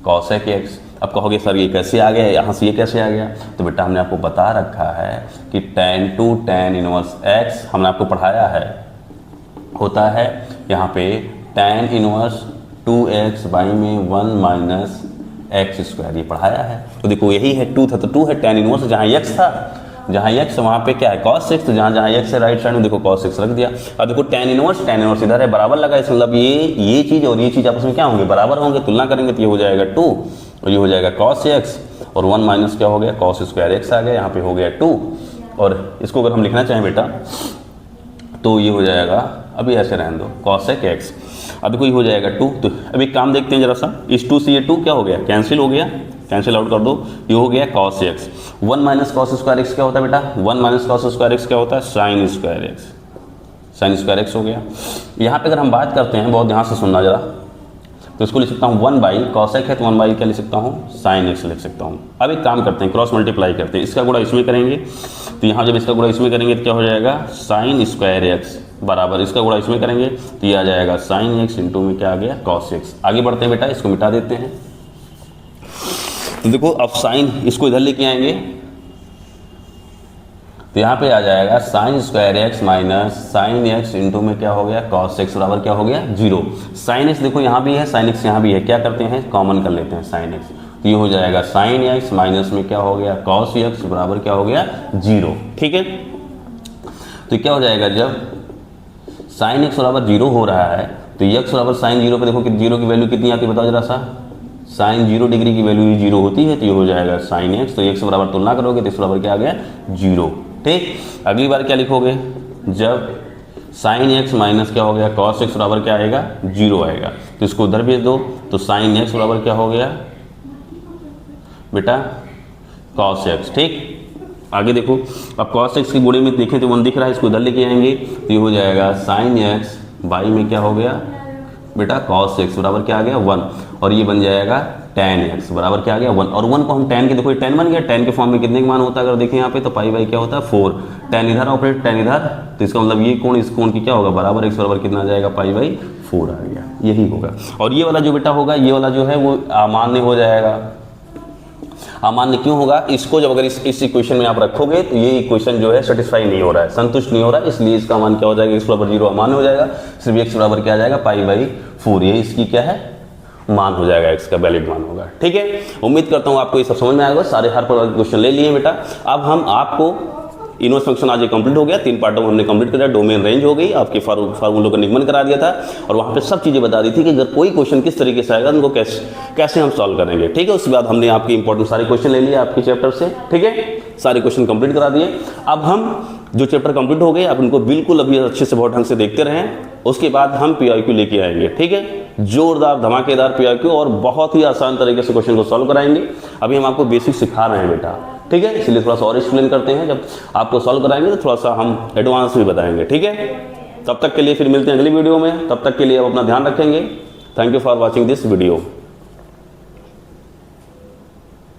cos x। अब कहोगे सर ये कैसे आ गया, यहाँ से ये कैसे आ गया, तो बेटा हमने आपको बता रखा है कि tan इनवर्स x हमने आपको पढ़ाया है, होता है यहाँ पे tan इनवर्स 2x बाई में 1 माइनस x स्क्वायर, ये पढ़ाया है। तो देखो यही है 2 था, तो 2 है tan इनवर्स, जहाँ x था, जहाँ x वहाँ पे क्या है cos x, तो जहाँ x है राइट साइड में देखो cos x रख दिया। अब देखो tan इनवर्स इधर है, बराबर लगा, इस मतलब ये चीज़ और ये चीज़ आपस में क्या होंगे बराबर होंगे, तुलना करेंगे तो ये हो जाएगा 2 और ये हो जाएगा cos x, और 1 माइनस क्या हो गया cos स्क्वायर x आ गया, यहाँ पे हो गया 2। और इसको अगर हम लिखना चाहें बेटा तो ये हो जाएगा, अभी ऐसे रहने दो cos x। अब देखो ये हो जाएगा 2। तो अब एक काम देखते हैं जरा सा, इस 2 से ये 2 क्या हो गया कैंसिल हो गया, कैंसिल आउट कर दो, ये हो गया cos x। 1 minus cos square x क्या होता है बेटा, 1 माइनस cos स्क्वायर x क्या होता है sin square x, sin square x हो गया। यहाँ पे अगर हम बात करते हैं, बहुत ध्यान से सुनना जरा, तो इसको लिख सकता हूँ 1 बाई cos x है, तो 1 बाई क्या लिख सकता हूँ sin x लिख सकता हूँ। अब एक काम करते हैं, क्रॉस मल्टीप्लाई करते हैं, इसका गुणा इसमें करेंगे, तो यहाँ जब इसका गुणा इसमें करेंगे तो क्या हो जाएगा sin स्क्वायर x बराबर इसका गुणा इसमें करेंगे तो ये आ जाएगा sin x इंटू में क्या आ गया cos x। आगे बढ़ते हैं बेटा, इसको मिटा देते हैं। तो देखो अब साइन इसको इधर लेके आएंगे तो यहाँ पे आ जाएगा sin square x minus sin x into में क्या हो गया cos x बराबर क्या हो गया 0। sin x देखो यहाँ भी है, sin x यहाँ भी है, क्या करते हैं कॉमन कर लेते हैं sin x, तो ये हो जाएगा sin x माइनस में क्या हो गया cos x बराबर क्या हो गया 0। ठीक है, तो क्या हो जाएगा जब sin x बराबर 0 हो रहा है तो x बराबर sin 0 पे देखो कि 0 की वैल्यू कितनी आती है बताओ जरा सा, sin 0 डिग्री की वैल्यू 0 होती है, तो ये हो जाएगा sin x, तो x बराबर तुलना करोगे तो x बराबर क्या आ गया 0। ठीक, अगली बार क्या लिखोगे, जब sin x माइनस क्या हो गया cos x बराबर क्या आएगा 0 आएगा, तो इसको उधर भेज दो, तो sin x बराबर क्या हो गया बेटा cos x। ठीक, आगे देखो, अब cos x की गुणे में देखें तो 1 दिख रहा है, इसको उधर लेके आएंगे तो ये हो जाएगा sin x बाई में क्या हो गया बेटा cos x बराबर क्या आ गया 1, और ये बन जाएगा tan x बराबर क्या आ गया 1, और 1 को हम tan के देखो ये tan बन गया, tan के फॉर्म में कितने का मान होता है अगर देखें यहाँ पे तो पाई बाई क्या होता है 4, tan इधर ऑपरेट tan इधर, तो इसका मतलब ये कोण इस कोण की क्या होगा बराबर x बराबर कितना आ जाएगा पाई बाई 4 आ गया, यही होगा। और ये वाला जो बेटा होगा, ये वाला जो है वो अमान्य हो जाएगा, अमान्य क्यों होगा? इसको जब अगर इस इक्वेशन में आप रखोगे तो ये इक्वेशन जो है सेटिस्फाई नहीं हो रहा है, संतुष्ट नहीं हो रहा है, इसलिए इसका मान क्या हो जाएगा? x बराबर 0 अमान्य हो जाएगा, सिर्फ x बराबर क्या आ जाएगा? π/4। ये इसकी क्या है? मान हो जाएगा, x का वैलिड मान होगा। ठीक है, उम्मीद करता हूं आपको ये सब समझ में आएगा। सारे हर प्रकार के क्वेश्चन ले लिए बेटा। अब हम आपको इनवर्स फंक्शन आज ये कंप्लीट हो गया, 3 पार्टों में हमने कंप्लीट कर दिया। डोमेन रेंज हो गई, आपके फार्मूलों का निगमन करा दिया था और वहाँ पे सब चीज़ें बता दी थी कि अगर कोई क्वेश्चन किस तरीके से आएगा उनको कैसे हम सॉल्व करेंगे। ठीक है, उसके बाद हमने आपके इंपॉर्टेंट सारे क्वेश्चन ले लिए आपके चैप्टर से। ठीक है, सारे क्वेश्चन कंप्लीट करा दिए। अब हम जो चैप्टर कंप्लीट हो गए आप उनको बिल्कुल अभी अच्छे से बहुत ढंग से देखते रहें, उसके बाद हम PIQ लेके आएंगे। ठीक है, जोरदार धमाकेदार PIQ और बहुत ही आसान तरीके से क्वेश्चन को सॉल्व कराएंगे। अभी हम आपको बेसिक सिखा रहे हैं बेटा। ठीक है, इसलिए थोड़ा सा और एक्सप्लेन करते हैं, जब आपको सॉल्व कराएंगे तो थोड़ा सा हम एडवांस भी बताएंगे। ठीक है, तब तक के लिए फिर मिलते हैं अगली वीडियो में। तब तक के लिए आप अपना ध्यान रखेंगे। Thank you for watching this video.